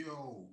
Yo.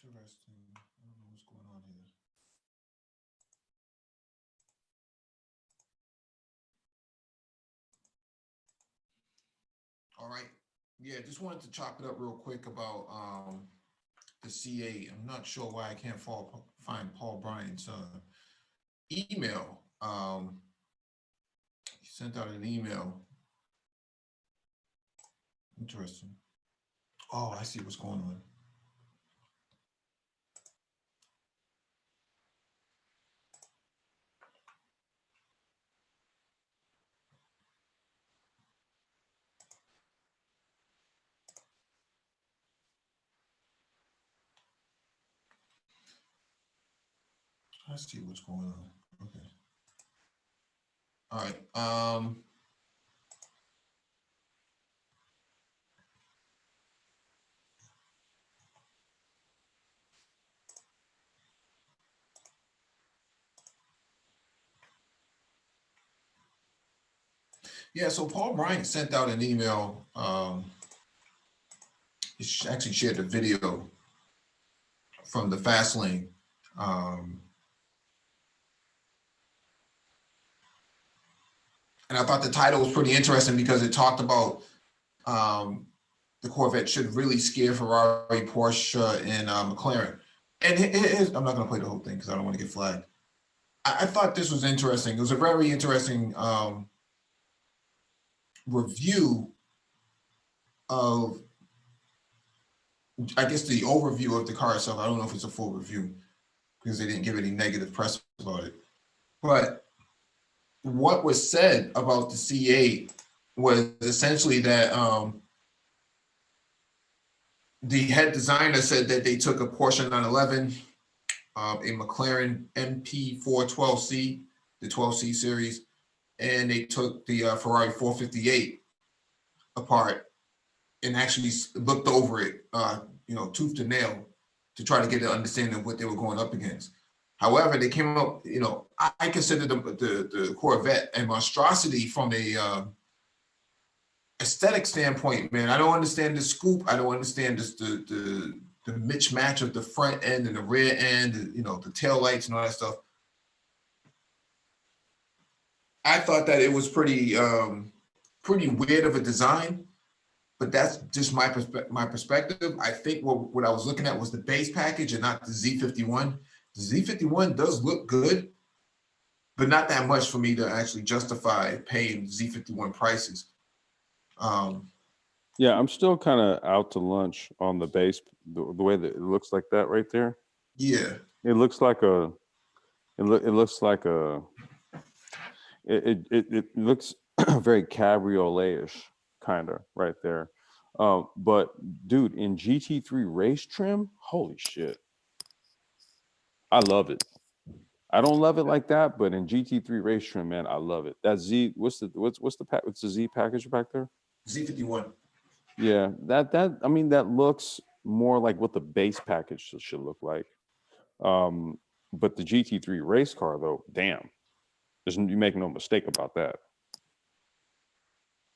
Interesting. I don't know what's going on here. All right. Yeah, just wanted to chop it up real quick about the CA. I'm not sure why I can't find Paul Bryant's email. He sent out an email. Interesting. Oh, I see what's going on. I see what's going on. Okay. All right. Yeah, so Paul Bryant sent out an email. He actually shared a video from the fast lane. And I thought the title was pretty interesting because it talked about the Corvette should really scare Ferrari, Porsche, and McLaren. And I'm not going to play the whole thing because I don't want to get flagged. I thought this was interesting. It was a very interesting review of, I guess, the overview of the car itself. I don't know if it's a full review because they didn't give any negative press about it. But what was said about the C8 was essentially that the head designer said that they took a Porsche 911, a McLaren MP412C, the 12C series, and they took the Ferrari 458 apart and actually looked over it, tooth to nail, to try to get an understanding of what they were going up against. However, they came up, I consider the Corvette a monstrosity from a aesthetic standpoint, man. I don't understand the scoop. I don't understand this, the mismatch of the front end and the rear end, the tail lights and all that stuff. I thought that it was pretty weird of a design, but that's just my perspective. I think what I was looking at was the base package and not the Z51. The Z51 does look good, but not that much for me to actually justify paying Z51 prices. Yeah, I'm still kind of out to lunch on the base, the way that it looks like that right there. Yeah, it looks like a, it looks like a, it looks very cabriolet-ish kind of right there. But dude, in GT3 race trim, holy shit, I love it. I don't love it like that, but in GT3 race trim, man, I love it. That Z, what's the Z package back there? Z51. Yeah, I mean, that looks more like what the base package should look like. But the GT3 race car, though, damn, you make no mistake about that.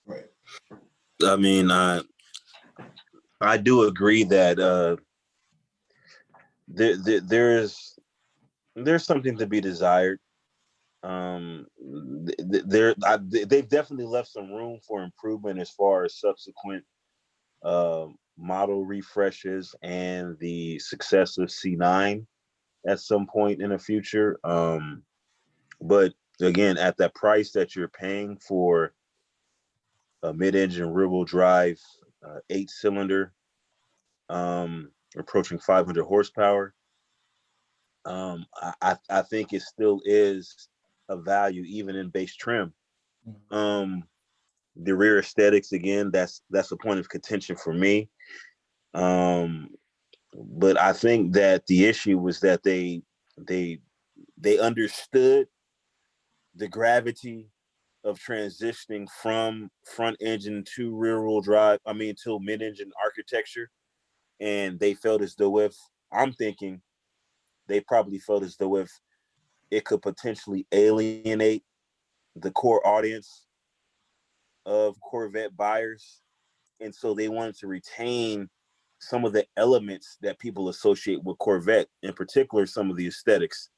Right. I mean, I do agree that there's something to be desired. They've definitely left some room for improvement as far as subsequent model refreshes and the success of C9 at some point in the future. But again, at that price that you're paying for a mid-engine rear-wheel drive 8-cylinder, approaching 500 horsepower, I think it still is a value even in base trim. The rear aesthetics, again, that's a point of contention for me. But I think that the issue was that they understood the gravity of transitioning from front engine to rear wheel drive. I mean, to mid engine architecture, and they felt as though they probably felt as though if it could potentially alienate the core audience of Corvette buyers, and so they wanted to retain some of the elements that people associate with Corvette, in particular some of the aesthetics,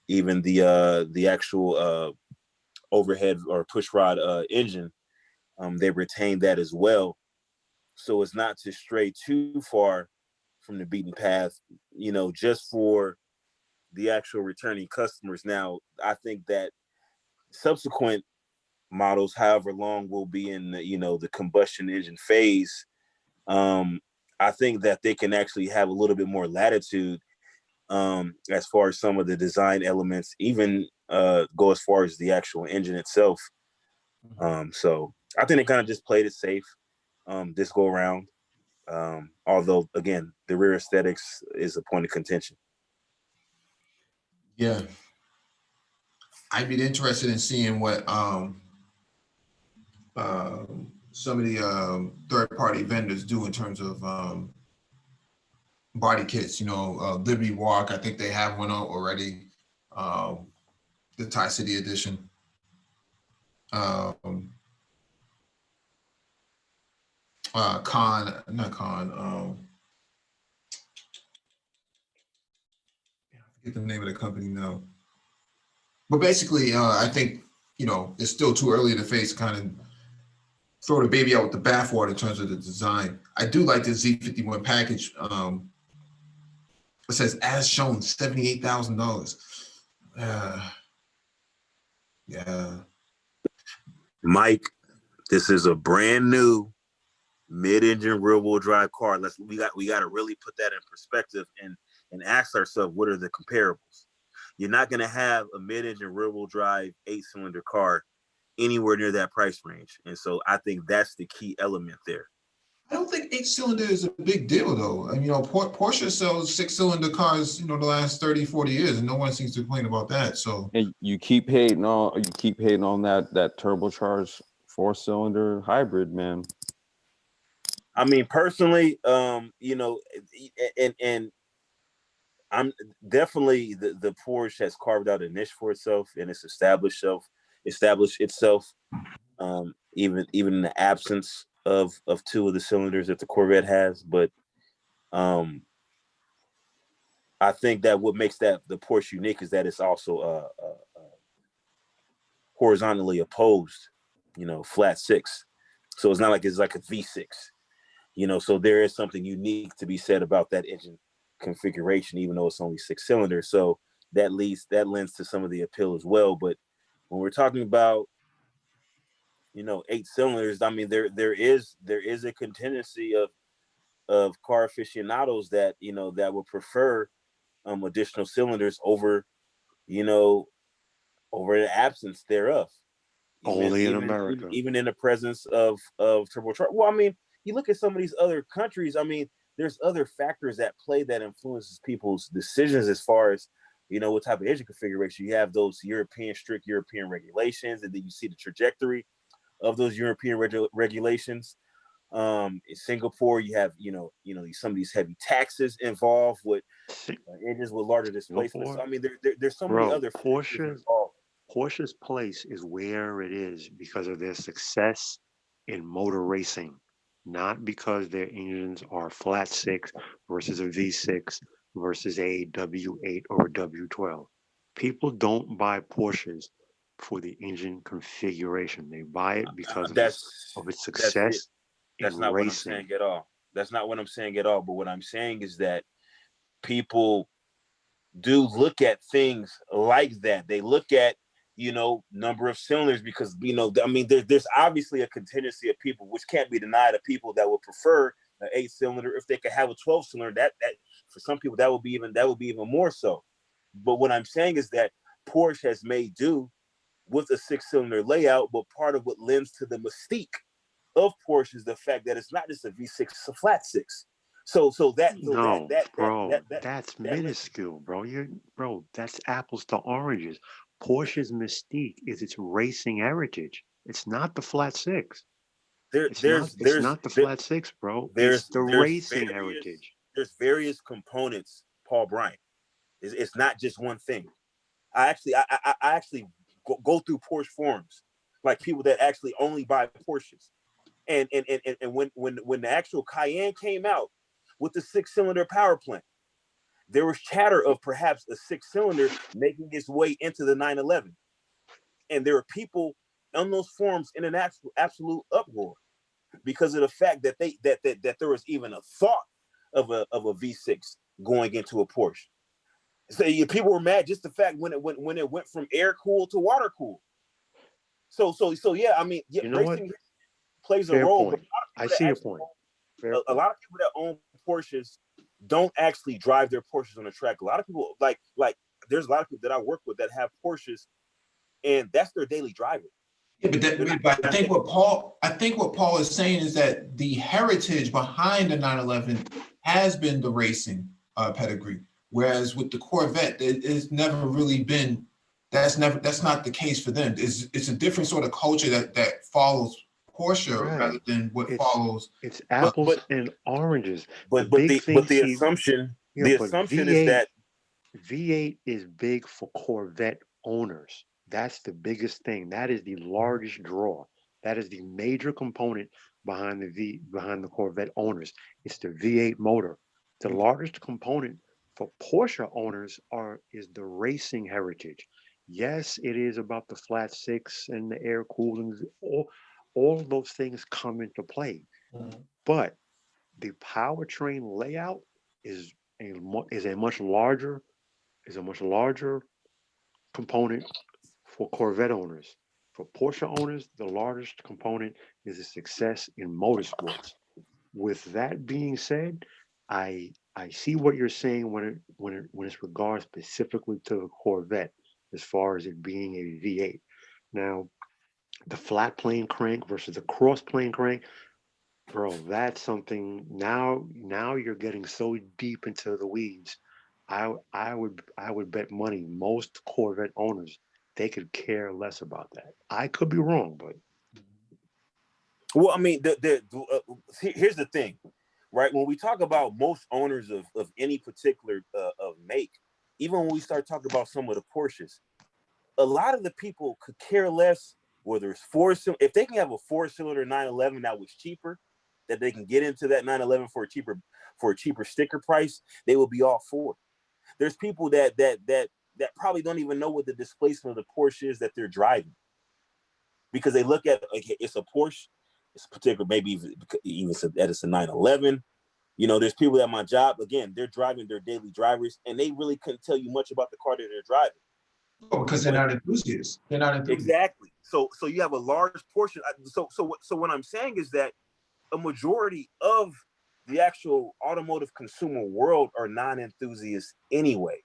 even the actual overhead or pushrod engine. They retained that as well, so it's not to stray too far from the beaten path, just for the actual returning customers. Now, I think that subsequent models, however long will be in the combustion engine phase, I think that they can actually have a little bit more latitude as far as some of the design elements, even go as far as the actual engine itself. So I think they kind of just played it safe this go around. Although, again, the rear aesthetics is a point of contention. Yeah. I'd be interested in seeing what some of the third-party vendors do in terms of body kits. Liberty Walk, I think they have one out already. The Tie City edition. Not Con. I forget the name of the company now. But basically, I think it's still too early in the phase to kind of throw the baby out with the bathwater in terms of the design. I do like the Z51 package. It says as shown, $78,000. Yeah. Mike, this is a brand new mid-engine rear-wheel drive car. We got to really put that in perspective and ask ourselves, what are the comparables? You're not going to have a mid-engine rear-wheel drive 8-cylinder car anywhere near that price range, and so I think that's the key element there. I don't think 8-cylinder is a big deal, though. And, Porsche sells 6-cylinder cars, the last 30, 40 years, and no one seems to complain about that. So, and you keep hating on that turbocharged 4-cylinder hybrid, man. I mean, personally, and I'm definitely the Porsche has carved out a niche for itself, and it's established itself, even in the absence of two of the cylinders that the Corvette has. But I think that what makes the Porsche unique is that it's also horizontally opposed, flat six. So it's not like it's like a V6, so there is something unique to be said about that engine configuration, even though it's only 6 cylinders. So that lends to some of the appeal as well. But when we're talking about 8 cylinders, I mean there is a contingency of car aficionados that that would prefer additional cylinders over the absence thereof. Only in America. Even in the presence of turbocharged. Well, I mean, you look at some of these other countries. I mean, there's other factors at play that influences people's decisions as far as what type of engine configuration. You have those strict European regulations, and then you see the trajectory of those European regulations. In Singapore, you have some of these heavy taxes involved with engines with larger displacements. So, I mean, there's so many other factors involved. Porsche's place is where it is because of their success in motor racing, not because their engines are flat six versus a V6 versus a W8 or a W12. People don't buy Porsches for the engine configuration. They buy it because of its That's it. success in That's not what I'm racing. saying at all. That's not what I'm saying at all. But what I'm saying is that people do look at things like that. They look at, number of cylinders because, I mean, there's obviously a contingency of people, which can't be denied, of people that would prefer an 8-cylinder if they could have a 12-cylinder. That for some people that would be even more so. But what I'm saying is that Porsche has made do with a 6-cylinder layout, but part of what lends to the mystique of Porsche is the fact that it's not just a V6, it's a flat six. That's minuscule, bro. That's apples to oranges. Porsche's mystique is its racing heritage. It's not the flat six. It's not the flat six, bro. It's the racing heritage. There's various components, Paul Bryant. It's not just one thing. I actually go through Porsche forums, like people that actually only buy Porsches. And when the actual Cayenne came out with the 6-cylinder power plant, there was chatter of perhaps a 6-cylinder making its way into the 911. And there were people on those forums in an absolute uproar because of the fact that that there was even a thought of a V6 going into a Porsche. So people were mad just the fact when it went from air cooled to water cooled. So yeah, I mean, yeah, racing plays a role. Point. I see your point. A lot of people that own Porsches don't actually drive their Porsches on the track. A lot of people like there's a lot of people that I work with that have Porsches, and that's their daily driver. Yeah, but I think what Paul is saying is that the heritage behind the 911 has been the racing pedigree, whereas with the Corvette, it's never really been. That's not the case for them. It's a different sort of culture that follows Porsche rather than what follows. It's apples and oranges. But the assumption is that V8 is big for Corvette owners. That's the biggest thing. That is the largest draw. That is the major component behind the Corvette owners. It's the V8 motor. The largest component for Porsche owners is the racing heritage. Yes, it is about the flat six and the air cooling. All of those things come into play. But the powertrain layout is a much larger component for Corvette owners. For Porsche owners, the largest component is a success in motorsports. With that being said, I see what you're saying when it's regards specifically to the Corvette, as far as it being a V8. Now, the flat plane crank versus the cross plane crank, bro, that's something. Now you're getting so deep into the weeds. I would bet money most Corvette owners, they could care less about that. I could be wrong, but well, I mean, here's the thing, right? When we talk about most owners of any particular of make, even when we start talking about some of the Porsches, a lot of the people could care less whether it's if they can have a 4-cylinder 911 that was cheaper, that they can get into that 911 for a cheaper sticker price, they will be all for it. There's people that probably don't even know what the displacement of the Porsche is that they're driving, because they look at, okay, it's a Porsche, it's particular, maybe even that it's a 911. There's people at my job, again, they're driving their daily drivers, and they really couldn't tell you much about the car that they're driving. Oh, because they're not enthusiasts. They're not enthusiasts. Exactly. So you have a large portion. So what I'm saying is that a majority of the actual automotive consumer world are non-enthusiasts anyway.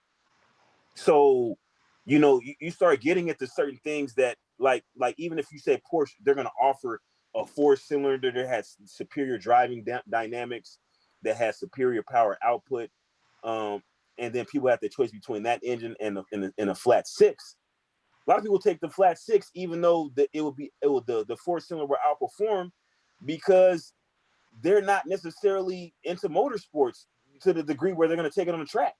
So, you start getting into certain things that like even if you say Porsche, they're going to offer a 4-cylinder that has superior driving dynamics, that has superior power output. And then people have the choice between that engine and a flat six. A lot of people take the flat six, even though the 4-cylinder will outperform, because they're not necessarily into motorsports to the degree where they're going to take it on the track.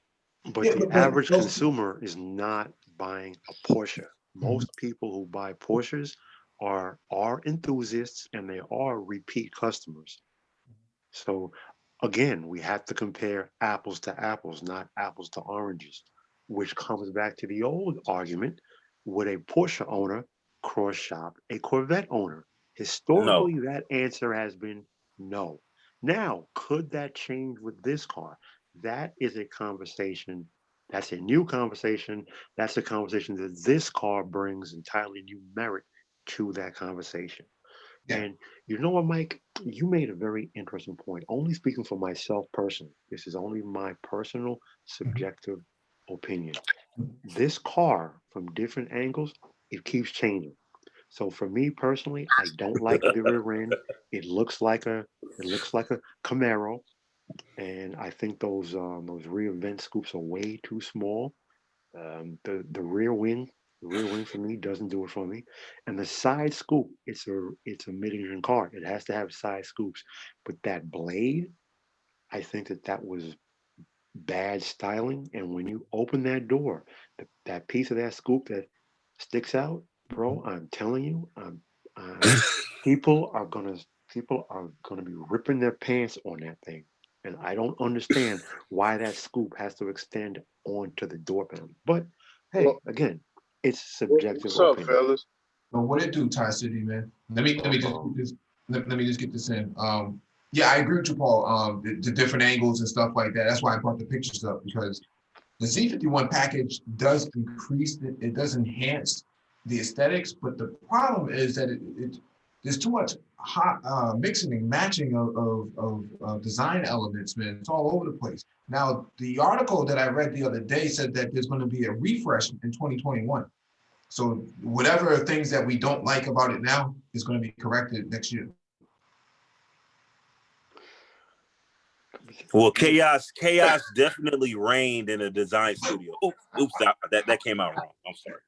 But the average consumer is not buying a Porsche. Most people who buy Porsches are enthusiasts and they are repeat customers. So again, we have to compare apples to apples, not apples to oranges, which comes back to the old argument: would a Porsche owner cross shop a Corvette owner? No. Historically, that answer has been no. Now, could that change with this car? That is a conversation. That's a new conversation. That's a conversation that this car brings entirely new merit to that conversation. Yeah. And you know what, Mike? You made a very interesting point. Only speaking for myself personally, this is only my personal subjective opinion. This car, from different angles, it keeps changing. So for me personally, I don't like the rear end. It looks like a Camaro, and I think those rear vent scoops are way too small. The rear wing for me doesn't do it for me, and the side scoop, it's a mid-engine car. It has to have side scoops, but that blade, I think that was bad styling. And when you open that door, that piece of that scoop that sticks out, bro, I'm telling you, uh, people are gonna people are gonna be ripping their pants on that thing. And I don't understand why that scoop has to extend onto the door panel. But hey, Well, again, it's subjective what's up, opinion. fellas? But what it do, Ty City, man? Let me just get this. Let me just get this in. Yeah, I agree with you, Paul. The different angles and stuff like that. That's why I brought the pictures up, because the Z51 package does increase it does enhance the aesthetics, but the problem is that there's too much hot mixing and matching of design elements, man. It's all over the place. Now, the article that I read the other day said that there's going to be a refresh in 2021. So whatever things that we don't like about it now is going to be corrected next year. Well, chaos definitely reigned in a design studio. Oops, that came out wrong. I'm sorry.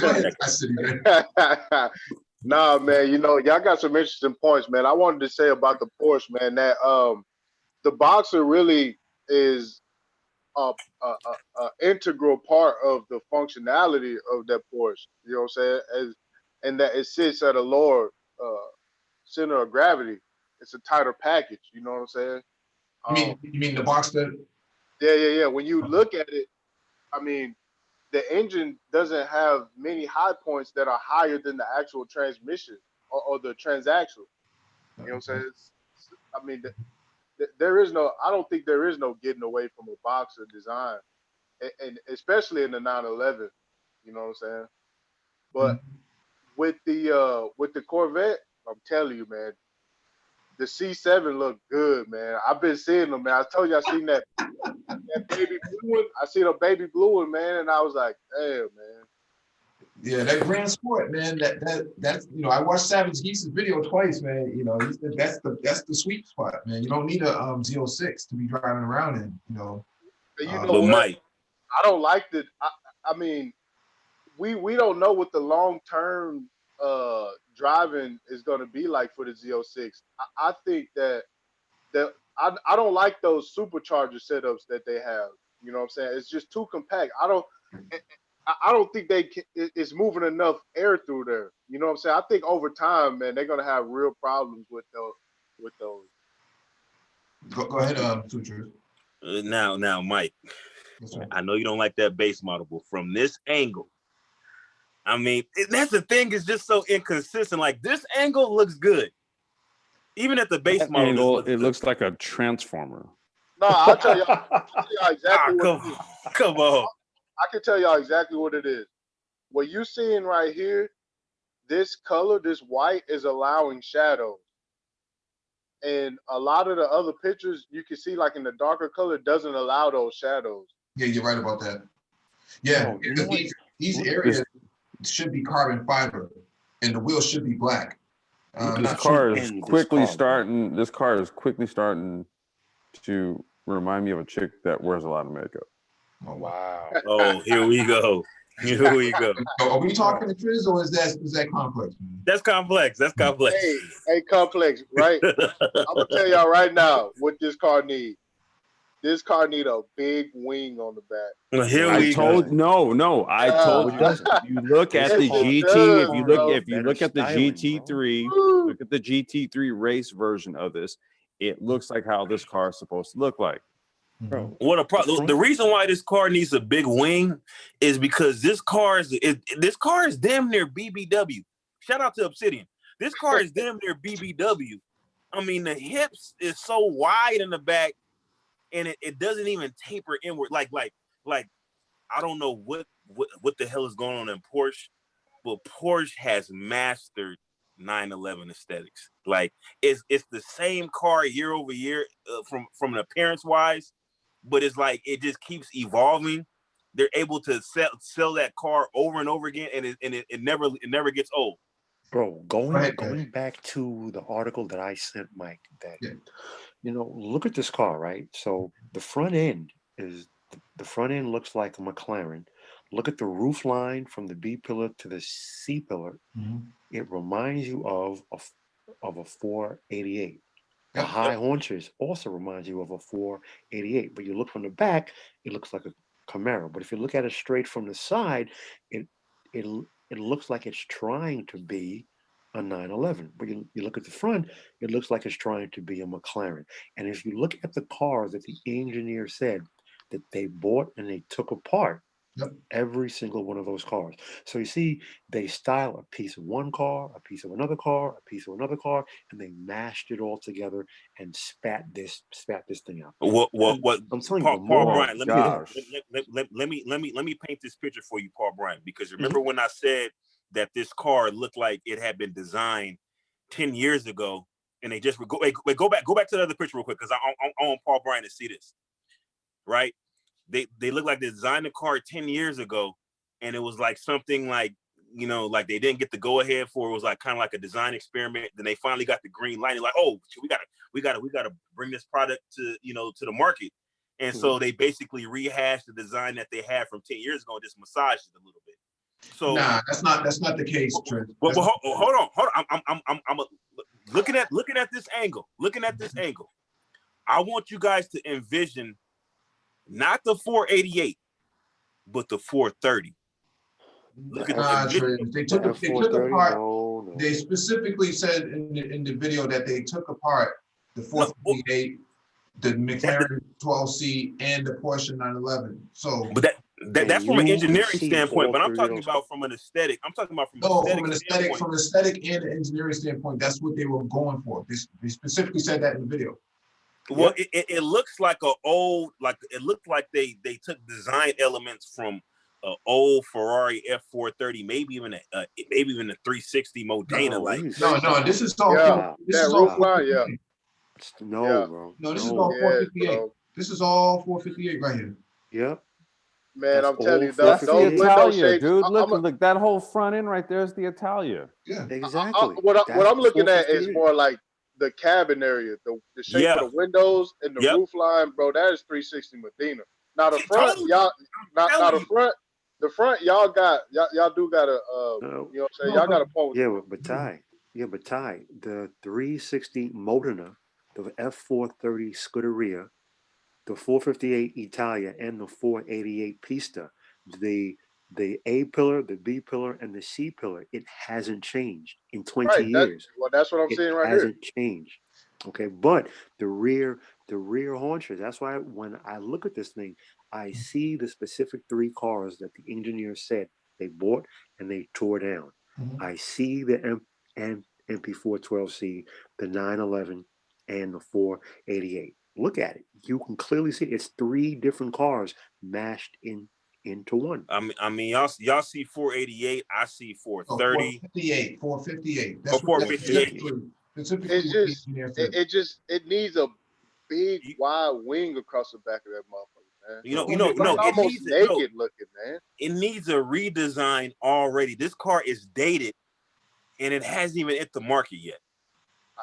Go ahead, Ty City, man. Nah, man, y'all got some interesting points, man. I wanted to say about the Porsche, man, that the Boxer really is a integral part of the functionality of that Porsche. You know what I'm saying? And that it sits at a lower center of gravity. It's a tighter package. You know what I'm saying? You mean the Boxster? Yeah. When you look at it, I mean, the engine doesn't have many high points that are higher than the actual transmission or the transaxle. You know what I'm saying? I mean, I don't think there is no getting away from a Boxer design, and especially in the 911. You know what I'm saying? But with the Corvette, I'm telling you, man, the C7 look good, man. I've been seeing them, man. I told you I seen that baby blue one. I seen a baby blue one, man, and I was like, damn, man. Yeah, that Grand Sport, man. That's I watched Savage Geese's video twice, man. He said that's the sweet spot, man. You don't need a Z06 to be driving around in. And you know But what? Mike, I don't like the. I mean, we don't know what the long term driving is going to be like for the Z06. I think that I don't like those supercharger setups that they have. You know what I'm saying? It's just too compact. I don't think it's moving enough air through there. You know what I'm saying? I think over time, man, they're gonna have real problems with those. Go ahead, Sutra. now, Mike, Yes, sir. I know you don't like that base model, but from this angle, I mean, that's the thing, is just so inconsistent. Like, this angle looks good. Even at the base That model, angle, it it looks like a transformer. No, I'll tell y'all exactly what it is. Come on. I can tell y'all exactly what it is. What you seeing right here, this color, this white, is allowing shadows. And a lot of the other pictures you can see, like in the darker color, doesn't allow those shadows. Yeah, you're right about that. Yeah, Oh, you know what? these areas should be carbon fiber, and the wheels should be black. This not car too is any of this quickly car, bro. starting. This car is quickly starting to remind me of a chick that wears a lot of makeup. Oh, wow. Oh, here we go. Here we go. Are we talking to Triz, or is that complex? Man? That's complex. That's complex. Hey, complex, right? I'm gonna tell y'all right now what this car needs. this car need a big wing on the back. Well, here I we go. told no. I told you. doesn't. If you look at This the car- GT, does, if you bro. look at the Better styling, GT3, Woo. look at the GT3 race version of this. It looks like how this car is supposed to look like. Bro, What the reason why this car needs a big wing is because this car is damn near BBW. Shout out to Obsidian. This car is damn near BBW. I mean, the hips is so wide in the back, and it doesn't even taper inward. Like I don't know what the hell is going on in Porsche, but Porsche has mastered 911 aesthetics. Like it's the same car year over year from an appearance wise, but it's like it just keeps evolving. They're able to sell that car over and over again, and it never gets old. Bro, Go ahead, going back to the article that I sent Mike, that Yeah. look at this car, right? So the front end looks like a McLaren. Look at the roof line from the B pillar to the C pillar. It reminds you of a 488. The Yep. high haunches also reminds you of a 488. But you look from the back, it looks like a Camaro. But if you look at it straight from the side, it looks like it's trying to be a 911. But you look at the front, it looks like it's trying to be a McLaren. And if you look at the cars that the engineer said that they bought and they took apart, Yep. every single one of those cars. So you see, they style a piece of one car, a piece of another car, a piece of another car, and they mashed it all together and spat this thing out. What I'm telling Paul, you, the more Bryant, let me gosh. let me paint this picture for you, Paul Bryant, because remember when I said that this car looked like it had been designed 10 years ago, and they just go back to the other picture real quick, because I want Paul Bryant to see this, right? They look like they designed the car 10 years ago, and it was like something like, like they didn't get the go ahead for. It was like kind of like a design experiment. Then they finally got the green light. Like, oh, we gotta bring this product to the market. And so they basically rehashed the design that they had from 10 years ago and just massaged it a little bit. So Nah, that's not the case, Trent. Well, hold on. I'm looking at this angle. Looking at this angle, I want you guys to envision not the 488, but the 430. Look at Nah, the Trent. They took apart. They specifically said in the video that they took apart the 458, the McLaren 12C, and the Porsche 911. So, but that's from an engineering standpoint. But I'm talking about from an aesthetic. I'm talking about from an aesthetic and an engineering standpoint. That's what they were going for. They specifically said that in the video. Well, it looks like it looked like they took design elements from an old Ferrari F430, maybe even a 360 Modena. No, this is all. Yeah, this that is roof all line, yeah. Bro. No, this is all 458. Bro. This is all 458 right here. Yep. Man, That's I'm telling you, That's those the window Italia, shapes. dude. Look, that whole front end right there is the Italia. Yeah, exactly. What I'm looking at is more like the cabin area, the shape of the windows and the roof line, bro. That is 360 Medina. Now the front, y'all, the front, y'all do got a, you know what I'm saying? Y'all got a point. But Ty, the 360 Modena, the F430 Scuderia, the 458 Italia, and the 488 Pista, the A pillar, the B pillar, and the C pillar, it hasn't changed in 20 years. Well, that's what I'm saying right here. It hasn't changed. Okay, but the rear haunches, that's why when I look at this thing, I see the specific three cars that the engineer said they bought and they tore down. I see the MP412C, the 911, and the 488. Look at it. You can clearly see it's three different cars mashed into one. I mean, y'all see 488. I see 430. 458. That's 458. It needs a big wide wing across the back of that motherfucker, man. It's almost naked looking, man. It needs a redesign already. This car is dated, and it hasn't even hit the market yet.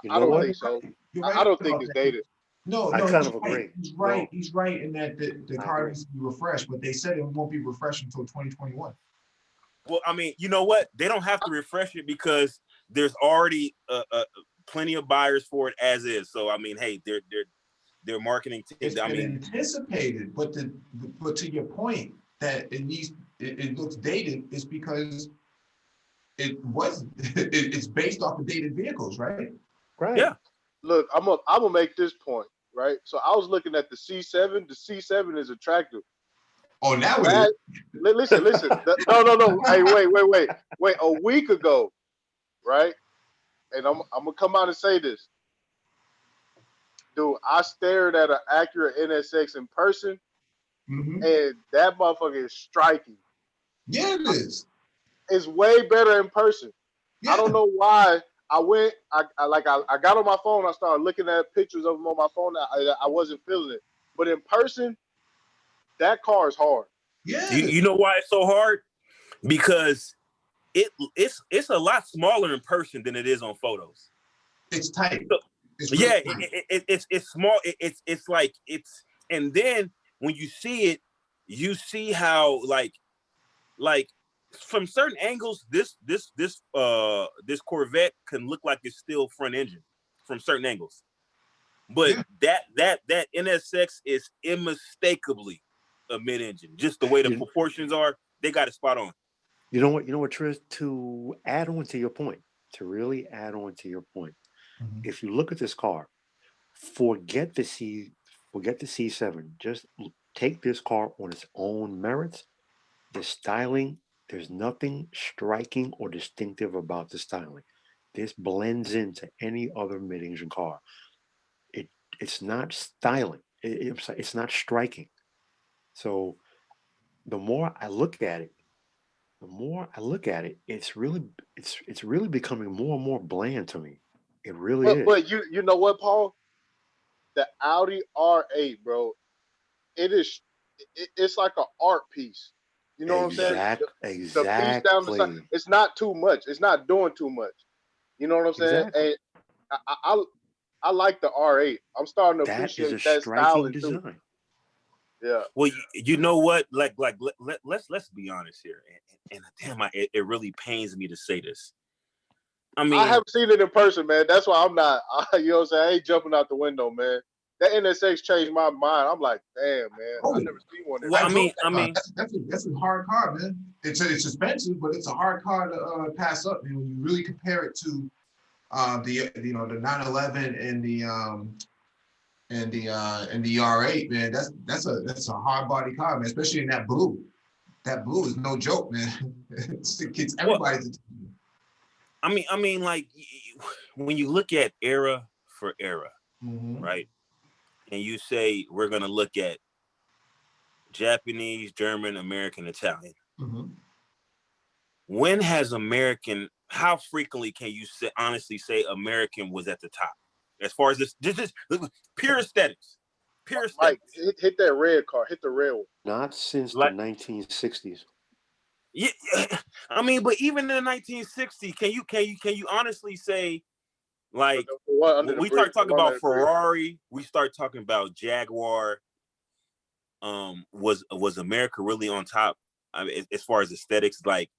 I don't think so. I don't think it's dated. No, I kind of agree. He's right. He's right in that the car needs to be refreshed, but they said it won't be refreshed until 2021. Well, I mean, you know what? They don't have to refresh it because there's already plenty of buyers for it as is. So I mean, hey, their marketing team. It's I been mean, anticipated, but to your point that it looks dated is because it's based off of dated vehicles, right? Right. yeah. Look, I'm gonna make this point, right? So I was looking at the C7. The C7 is attractive. Oh, now it Last, is. listen. No. Hey, wait. A week ago, right? And I'm gonna come out and say this, dude. I stared at an Acura NSX in person, Mhm. and that motherfucker is striking. Yeah, it is. It's way better in person. Yeah. I don't know why. I got on my phone. I started looking at pictures of them on my phone. I wasn't feeling it, but in person, that car is hard. Yeah. You know why it's so hard? Because it's a lot smaller in person than it is on photos. It's tight. So, It's really yeah, tight. it's small. It's like and then when you see it, you see how like from certain angles, this Corvette can look like it's still front engine from certain angles. But Yeah. that NSX is unmistakably a mid-engine. Just the way the proportions are, they got it spot on. You know what, Trish, to add on to your point, to really add on to your point, Mhm. if you look at this car, forget the C7, just take this car on its own merits. The styling, there's nothing striking or distinctive about the styling. This blends into any other mid-engine car. It's not styling. It's not striking. So the more I look at it, it's really becoming more and more bland to me. It really is. But you know what, Paul? The Audi R8, bro. It's like an art piece. You know what I'm saying? The piece down the side. Exactly. It's not too much. It's not doing too much. You know what I'm saying? Exactly. And I like the R8. I'm starting to That is a appreciate that striking styling too. design. Yeah. Well, you know what? Let's be honest here, and damn, it really pains me to say this. I mean, I haven't seen it in person, man. That's why I'm not. You know what I'm saying? I ain't jumping out the window, man. That NSX changed my mind. I'm like, damn, man. Oh, I never seen one. well, That's a hard car, man. It's expensive, but it's a hard car to pass up. And when you really compare it to the 911 and the R8, man, that's a hard body car, man. Especially in that blue. That blue is no joke, man. It's everybody's. I mean, like when you look at era for era, Mm-hmm. right? And you say we're gonna look at Japanese, German, American, Italian. Mm-hmm. When has American? How frequently can you honestly say American was at the top as far as this pure aesthetics? Pure aesthetics. Mike, hit that red car. Hit the red one. Not since the 1960s. Yeah, I mean, but even in the 1960s, can you honestly say, like, when we start talking about Ferrari, we start talking about Jaguar. Was America really on top? I mean, as far as aesthetics, like,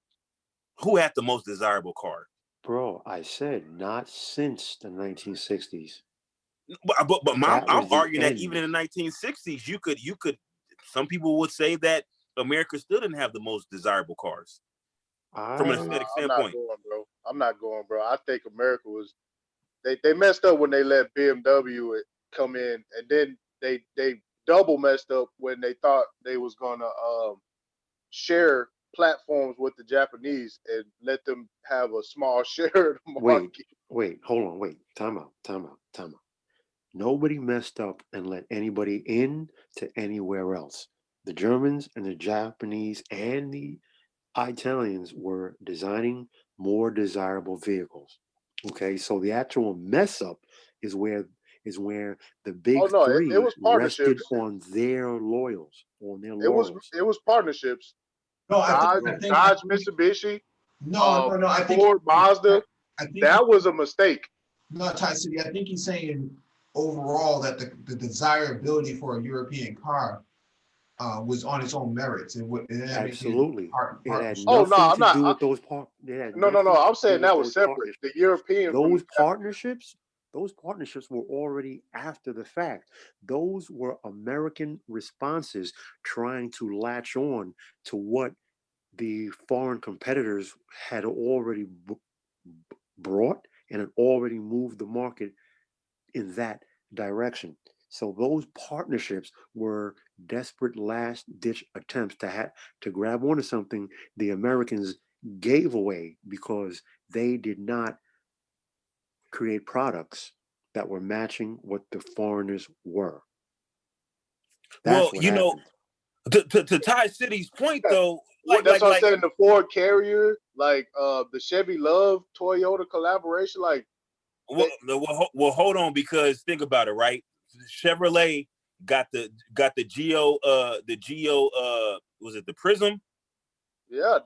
who had the most desirable car? Bro, I said not since the 1960s. But I'm arguing that even in the 1960s, you could. Some people would say that America still didn't have the most desirable cars from an aesthetic standpoint. I'm not going, bro. I think America was they messed up when they let BMW come in, and then they double messed up when they thought they was gonna share platforms with the Japanese and let them have a small share of the market. Wait, hold on, wait. Time out. Nobody messed up and let anybody in to anywhere else. The Germans and the Japanese and the Italians were designing more desirable vehicles. Okay, so the actual mess up is where the big three it was rested partnerships. on their laurels. It was partnerships. No, Dodge, Mitsubishi. No. I think Ford, Mazda. I think that was a mistake. No, Ty City. I think he's saying overall that the desirability for a European car was on its own merits. Absolutely. It had I'm nothing to do not. with those parts. No. I'm saying that was separate. The European those partnerships Those partnerships were already after the fact. Those were American responses trying to latch on to what the foreign competitors had already brought and had already moved the market in that direction. So those partnerships were desperate last-ditch attempts to grab onto something the Americans gave away because they did not create products that were matching what the foreigners were. That's Well, what you know, happened. to Ty City's point though, That's what I'm saying. The Ford Carrier, like the Chevy Love Toyota collaboration, like well, hold on, because think about it, right? Chevrolet got the Geo was it the Prism? yeah,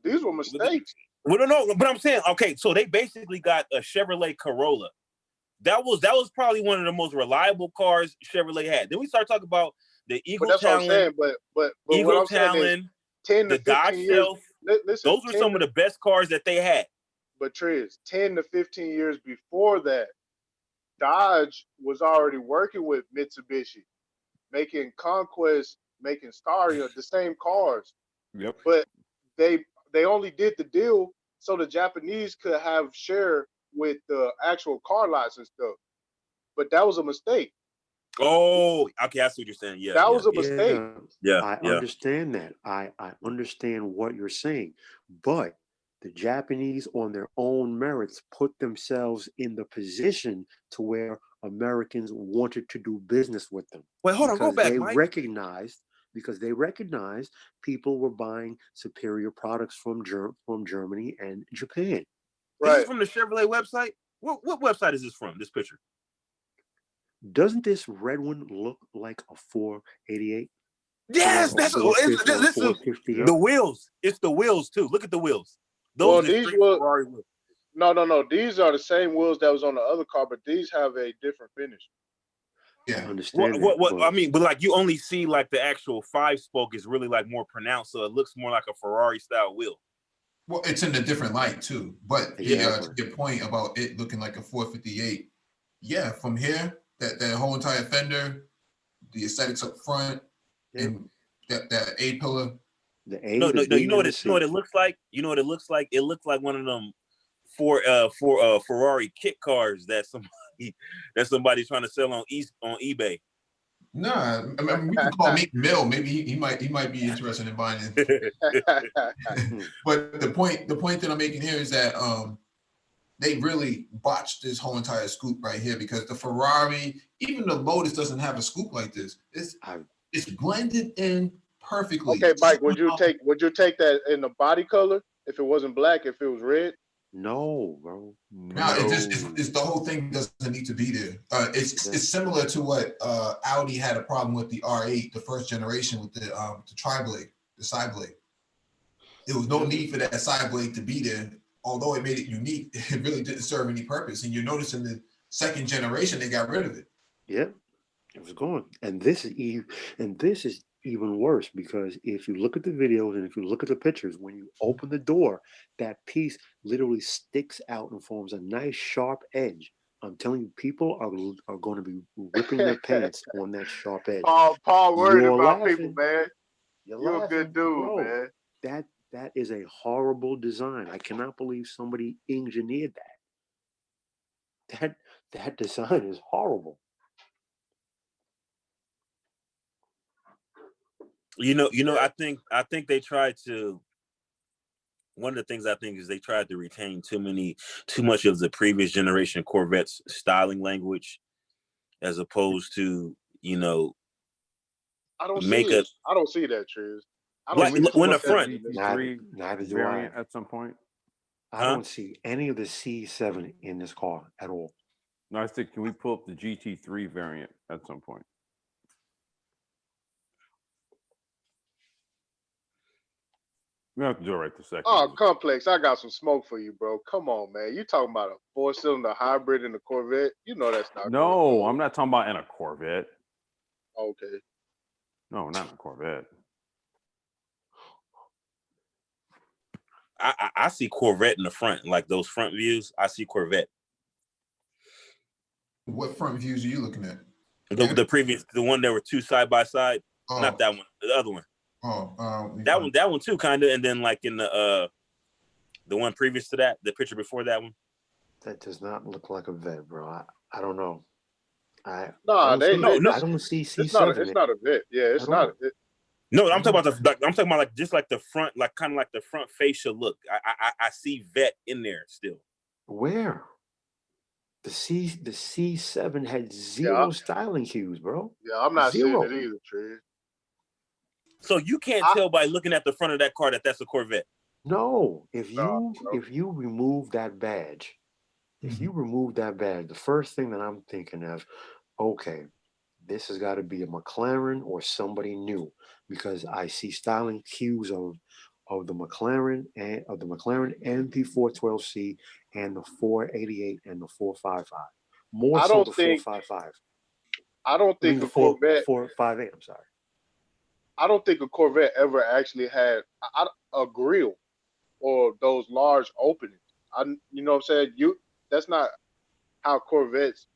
these were mistakes. Well, no, but I'm saying, okay, so they basically got a Chevrolet Corolla. That was probably one of the most reliable cars Chevrolet had. Then we start talking about the Eagle But that's Talon, what I'm saying. But what I'm saying is 10 to the 15 Dodge years. Stealth. Listen, Those were some of the best cars that they had. But Triz, 10 to 15 years before that, Dodge was already working with Mitsubishi, making Conquest, making Staria, the same cars. Yep. But they only did the deal so the Japanese could have share with the actual car lots and stuff. But that was a mistake. Oh, okay, I see what you're saying. Yeah, That yeah, was a mistake. yeah. I understand that. I understand what you're saying. But the Japanese, on their own merits, put themselves in the position to where Americans wanted to do business with them. Wait, hold on, go back, Mike. Because they recognized people were buying superior products from Germany and Japan. This is from the Chevrolet website? What website is this from, this picture? Doesn't this red one look like a 488? Yes, this is the wheels. It's the wheels too. Look at the wheels. Those these were Ferrari wheels. No. These are the same wheels that was on the other car, but these have a different finish. Yeah, I understand. What I mean, but like you only see like the actual 5-spoke is really like more pronounced, so it looks more like a Ferrari style wheel. Well, it's in a different light too. But to your point about it looking like a 458, yeah, from here, that whole entire fender, the aesthetics up front, and that A pillar. The A. No. You know what it looks like? You know what it looks like? It looks like one of them for Ferrari kit cars that somebody's trying to sell on eBay. Nah, I mean, we can call Meek Mill. Maybe he might be interested in buying it. But the point that I'm making here is that they really botched this whole entire scoop right here, because the Ferrari, even the Lotus, doesn't have a scoop like this. It's blended in perfectly. Okay, Mike, would you take that in the body color if it wasn't black, if it was red? No, bro. No, it's the whole thing doesn't need to be there. It's similar to what Audi had a problem with the R8, the first generation, with the tri-blade, the side blade. There was no need for that side blade to be there. Although it made it unique, it really didn't serve any purpose. And you're noticing the second generation, they got rid of it. Yep, it was gone. And this is even worse, because if you look at the videos and if you look at the pictures, when you open the door, that piece literally sticks out and forms a nice sharp edge. I'm telling you, people are going to be ripping their pants on that sharp edge. Paul worried about people, man. You're a good dude, bro. Man. That is a horrible design. I cannot believe somebody engineered that. That design is horrible. You know, I think they tried to. One of the things I think is they tried to retain too much of the previous generation Corvette's styling language, as opposed to, you know, I don't see that, Triz. Like when the front neither do variant at some point. I don't see any of the C7 in this car at all. No, I think, can we pull up the GT3 variant at some point? We don't have to do it right this second. Oh, Complex, I got some smoke for you, bro. Come on, man. You talking about a 4-cylinder hybrid in the Corvette? You know that's not. No, I'm not talking about in a Corvette. Okay. No, not in a Corvette. I, I, I see Corvette in the front, like those front views. I see Corvette. What front views are you looking at? The previous, the one that were two side by side. Oh. Not that one, the other one. That one too, kind of. And then like in the one previous to that, the picture before that one. That does not look like a vet, bro. I don't know. I No, I don't see C7. It's not a vet. Yeah, it's not a vet. No, I'm talking about I'm talking about like just like the front, like kind of like the front facial look. I see vet in there still. Where? The C7 had zero styling cues, bro. Yeah, I'm not seeing Zero. it either, Trey. So you can't tell by looking at the front of that car that that's a Corvette. No, if you remove that badge, the first thing that I'm thinking of, okay, this has got to be a McLaren or somebody new, because I see styling cues of the McLaren and of the McLaren MP412C and the 488 and the 455. More I so don't the think- 455. I don't think the a Corvette. 458. I'm sorry. I don't think a Corvette ever actually had a grille or those large openings. You know what I'm saying? That's not how Corvettes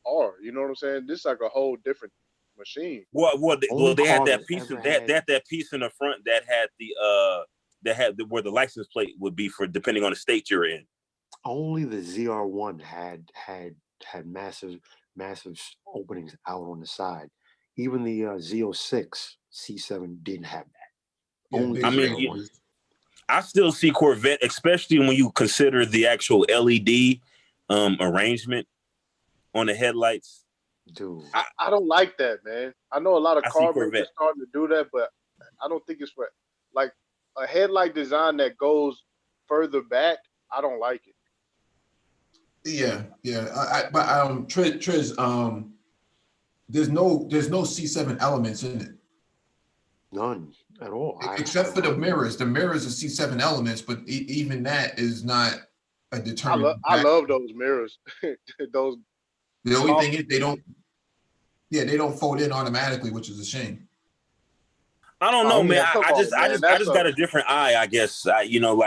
are. You know what I'm saying? This is like a whole different machine. Well, they had that piece ever of that piece in the front that had where the license plate would be for depending on the state you're in. Only the ZR1 had massive openings out on the side. Even the Z06 C7 didn't have that. Yeah, Only I mean, ZR1. I still see Corvette, especially when you consider the actual LED arrangement on the headlights. Dude, I don't like that, man. I know a lot of I see car makers Corvette. starting to do that, but I don't think it's for like a headlight design that goes further back. I don't like it. Yeah. But Triz, there's no C7 elements in it. none at all. Except for the mirrors. The mirrors are C7 elements, but even that is not a determinant. I love those mirrors. Those. The only thing is they don't fold in automatically, which is a shame. I don't know, man. Come I on, just man. got a different eye, I guess. Like. Well,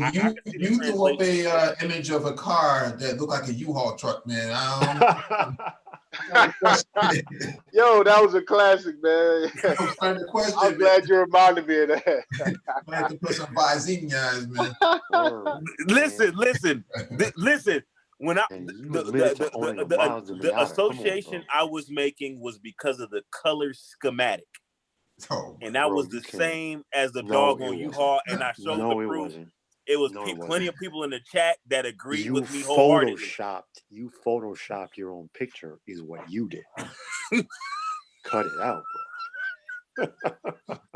I you can see the threw up translation. a image of a car that looked like a U-Haul truck, man. Yo, that was a classic, man. I was trying to question. I'm glad you reminded me of that. I had to put some Visine in your eyes, man. Listen. When the association I was making was because of the color schematic. Oh, and that was the same as the dog on U-Haul, and I showed the proof. It was plenty of people in the chat that agreed with me wholeheartedly. You photoshopped your own picture is what you did. Cut it out, bro.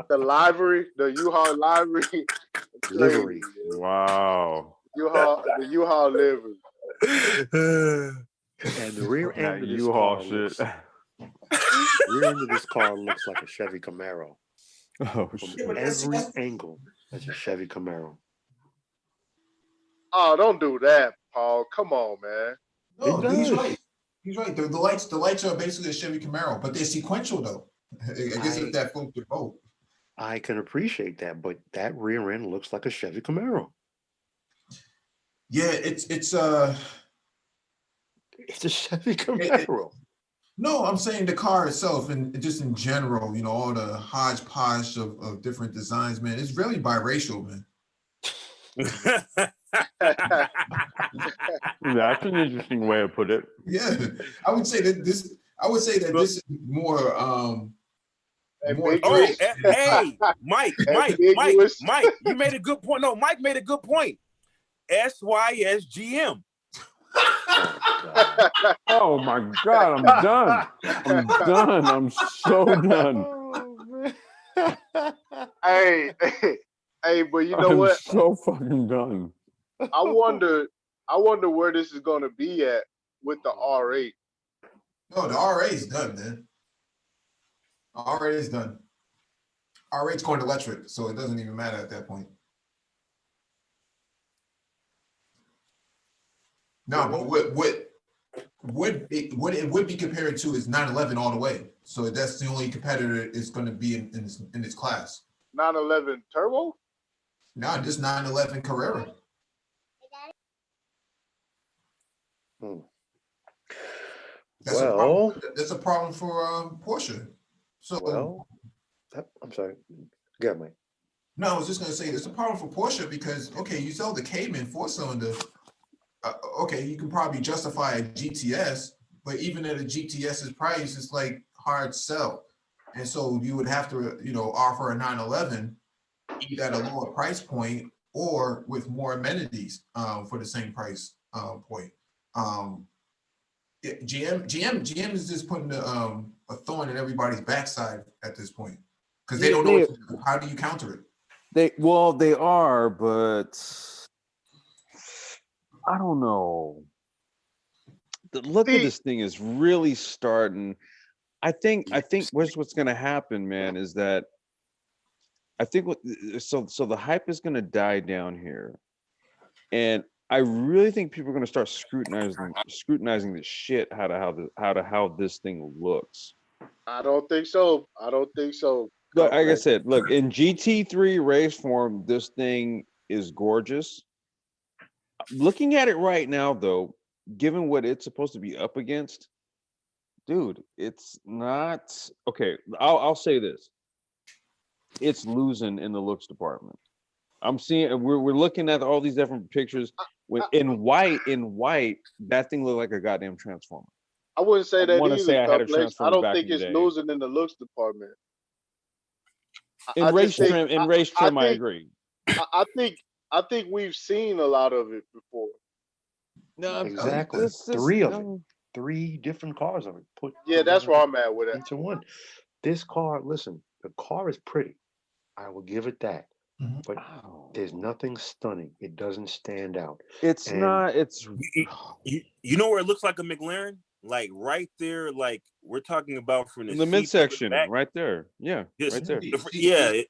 The livery, the U-Haul livery. Livery. Wow. The U-Haul livery. And the rear end of this U-Haul car shit. rear end of this car looks like a Chevy Camaro. Oh From shit. every angle, that's a Chevy Camaro. Oh, don't do that, Paul. Come on, man. No, It he's does. right. He's right. The lights are basically a Chevy Camaro, but they're sequential though. I guess if that floats your boat. I can appreciate that, but that rear end looks like a Chevy Camaro. Yeah, it's It's a Chevy Camaro. No, I'm saying the car itself and just in general, all the hodgepodge of different designs, man. It's really biracial, man. That's an interesting way to put it. Yeah, I would say that this is more hey, Mike, you made a good point. No, Mike made a good point. SYSGM. Oh my God, I'm done. I'm so done. Hey, but you know I'm what? so fucking done. I wonder where this is going to be at with the R8. No, the R8 is done, man. The R8 is done. R8's going electric, so it doesn't even matter at that point. No, but what it would be compared to is 911 all the way. So that's the only competitor it's going to be in its class. 911 Turbo? No, just 911 Carrera. That's a problem. That's a problem for Porsche. So I'm sorry. Go ahead, Mike. no, I was just gonna say it's a problem for Porsche because okay, you sell the Cayman 4-cylinder. Okay, you can probably justify a GTS, but even at a GTS's price, it's like hard sell. And so you would have to, offer a 911 either at a lower price point or with more amenities for the same price point. GM is just putting a thorn in everybody's backside at this point because they don't know what to do. How do you counter it? They are, but I don't know. The look of this thing is really starting. I think what's going to happen, man, is that I think so the hype is going to die down here, and I really think people are going to start scrutinizing the shit out of how this thing looks. I don't think so. Like I said, look, in GT3 race form, this thing is gorgeous. Looking at it right now, though, given what it's supposed to be up against, dude, it's not okay. I'll say this: it's losing in the looks department. I'm seeing we're looking at all these different pictures. In white, that thing looked like a goddamn transformer. I wouldn't say that either. Say I had a transformer. I don't back think it's losing in the looks department. In race trim, I agree. I think we've seen a lot of it before. No, exactly. Three different cars are put. Yeah, that's where I'm at with it. Into one. This car, listen, the car is pretty. I will give it that. Mm-hmm. But there's nothing stunning. It doesn't stand out. It's not. It's you know where it looks like a McLaren, like right there. Like we're talking about from the midsection, right there. Yeah, right there. Yeah.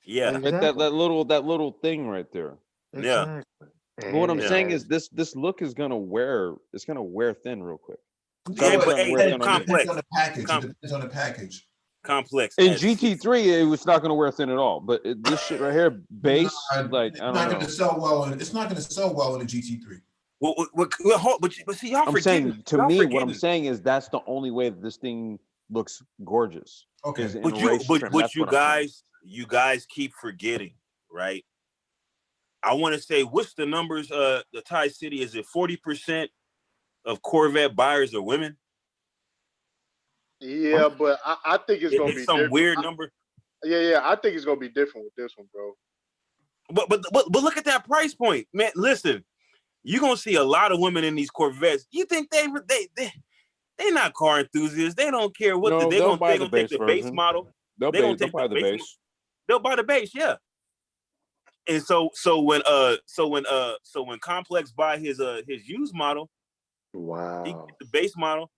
Exactly. Like that little thing right there. Exactly. Yeah. But what I'm saying is this look is gonna wear. It's gonna wear thin real quick. It depends on the package. It depends on the package. Complex. In GT3, it was not going to wear thin at all. But this shit right here, base, like I don't know. It's not going to sell well. It's not going to sell well in a GT3. But see, y'all forgetting. What I'm saying is that's the only way that this thing looks gorgeous. Okay, but you guys keep forgetting, right? I want to say, what's the numbers? The Thai City, is it 40% of Corvette buyers are women? Yeah, but I think it's gonna be some weird number. Yeah, I think it's gonna be different with this one, bro. But look at that price point, man. Listen, you're gonna see a lot of women in these Corvettes. You think they're not car enthusiasts? They don't care what they're gonna take the base model. They'll buy the base. They'll buy the base, yeah. And so when Complex buy his used model, wow, he get the base model.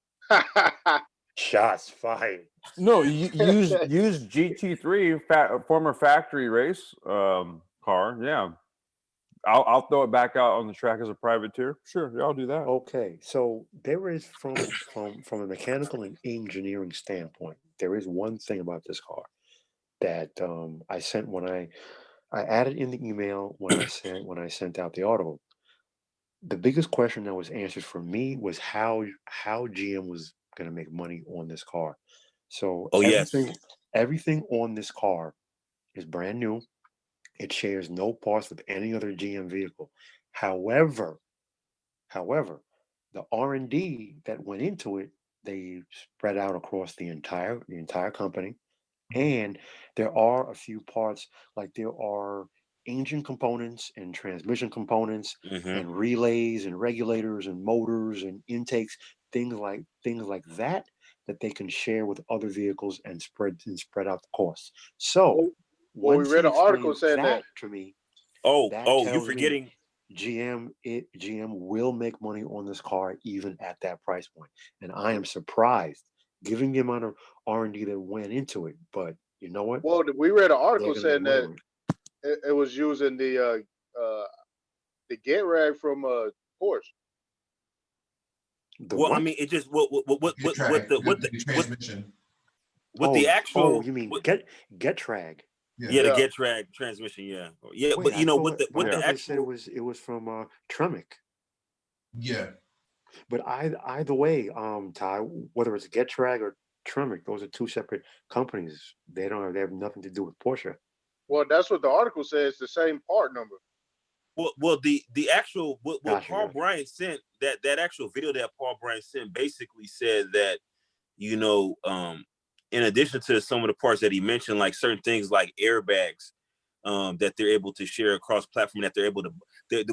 Shots fired. No, use GT3 former factory race car. Yeah, I'll throw it back out on the track as a privateer. Sure, y'all do that. Okay, so there is from a mechanical and engineering standpoint, there is one thing about this car that I sent when I added in the email when I sent out the article. The biggest question that was answered for me was how GM was going to make money on this car. So everything on this car is brand new. It shares no parts with any other GM vehicle. However, the R&D that went into it, they spread out across the entire company. And there are a few parts, like there are engine components and transmission components and relays and regulators and motors and intakes, things like that they can share with other vehicles and spread out the costs. So we read an article saying that to me. You're forgetting GM will make money on this car even at that price point. And I am surprised given the amount of R&D that went into it. But you know what? Well, we read an article saying that it was using the get rag from Porsche. I mean, it just what the transmission. The actual. You mean Getrag? Yeah, the Getrag transmission. Yeah. Wait, but you know what the actual said it was from Tremec. Yeah. But either way, Ty, whether it's Getrag or Tremec, those are two separate companies. They have nothing to do with Porsche. Well, that's what the article says. The same part number. Well, the actual what Gotcha, Paul gotcha. Bryant sent, that actual video that Paul Bryant sent basically said that, you know, in addition to some of the parts that he mentioned, like certain things like airbags, that they're able to share across platform, that they're able to,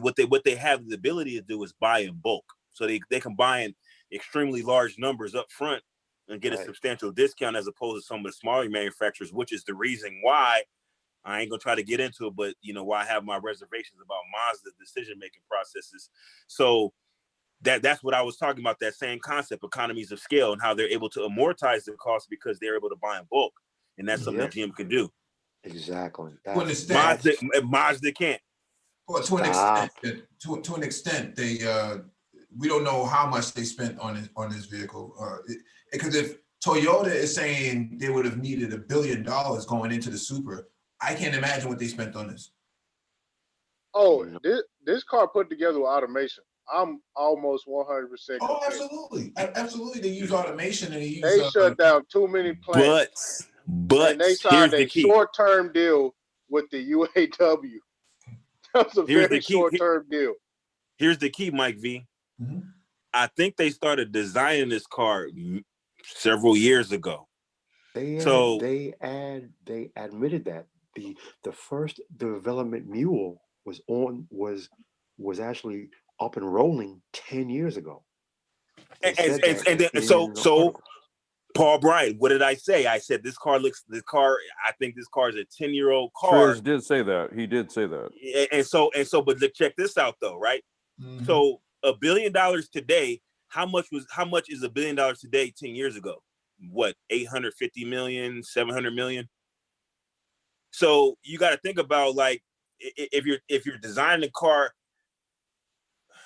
what they have the ability to do is buy in bulk. So they can buy in extremely large numbers up front and get a Right. substantial discount as opposed to some of the smaller manufacturers, which is the reason why I ain't gonna try to get into it, but you know why I have my reservations about Mazda's decision-making processes. So that's what I was talking about, that same concept, economies of scale, and how they're able to amortize the cost because they're able to buy in bulk. And that's something Yep. that GM can do. Exactly. To an That's extent, Mazda can't. well, to an Stop. extent, to an extent, they we don't know how much they spent on this vehicle. Because if Toyota is saying they would have needed $1 billion going into the Supra, I can't imagine what they spent on this. Oh, No. this car put together with automation. I'm almost 100% Oh, convinced. absolutely, absolutely. They use automation and they use. They shut down too many plants, But and they here's signed the a key. short-term deal with the UAW. That's a Here's the very key. short-term deal. Here's the key, Mike V. Mhm. I think they started designing this car several years ago. They admitted that the first development mule was actually up and rolling 10 years ago. They said that And then, in so the article. Paul Bryant, what did I say? I said I think this car is a 10-year-old car. Triz did say that. He did say that. And so, but check this out though, right? Mhm. So $1 billion today, how much is $1 billion today 10 years ago? What, 850 million, 700 million? So you got to think about, like, if you're designing a car,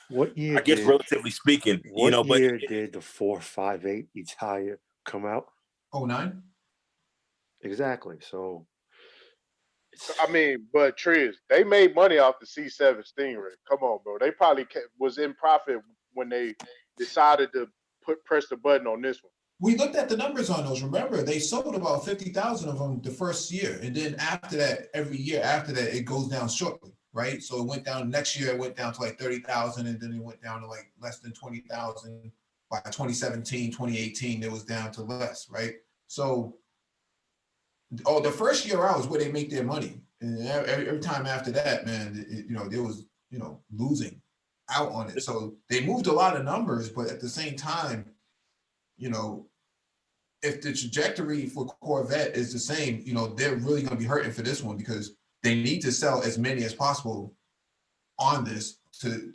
What year I guess did relatively speaking, you know, but did the 458 Italia come out? 09? Exactly. So I mean, but Triz, they made money off the C7 Stingray. Come on, bro. They probably was in profit when they decided to press the button on this one. We looked at the numbers on those. Remember, they sold about 50,000 of them the first year, and then after that, every year after that, it goes down shortly, right? So it went down. Next year, it went down to like 30,000, and then it went down to like less than 20,000. By 2017, 2018, it was down to less, right? So, the first year out is where they make their money, and every time after that, man, there was losing out on it. So they moved a lot of numbers, but at the same time, if the trajectory for Corvette is the same, they're really going to be hurting for this one because they need to sell as many as possible on this to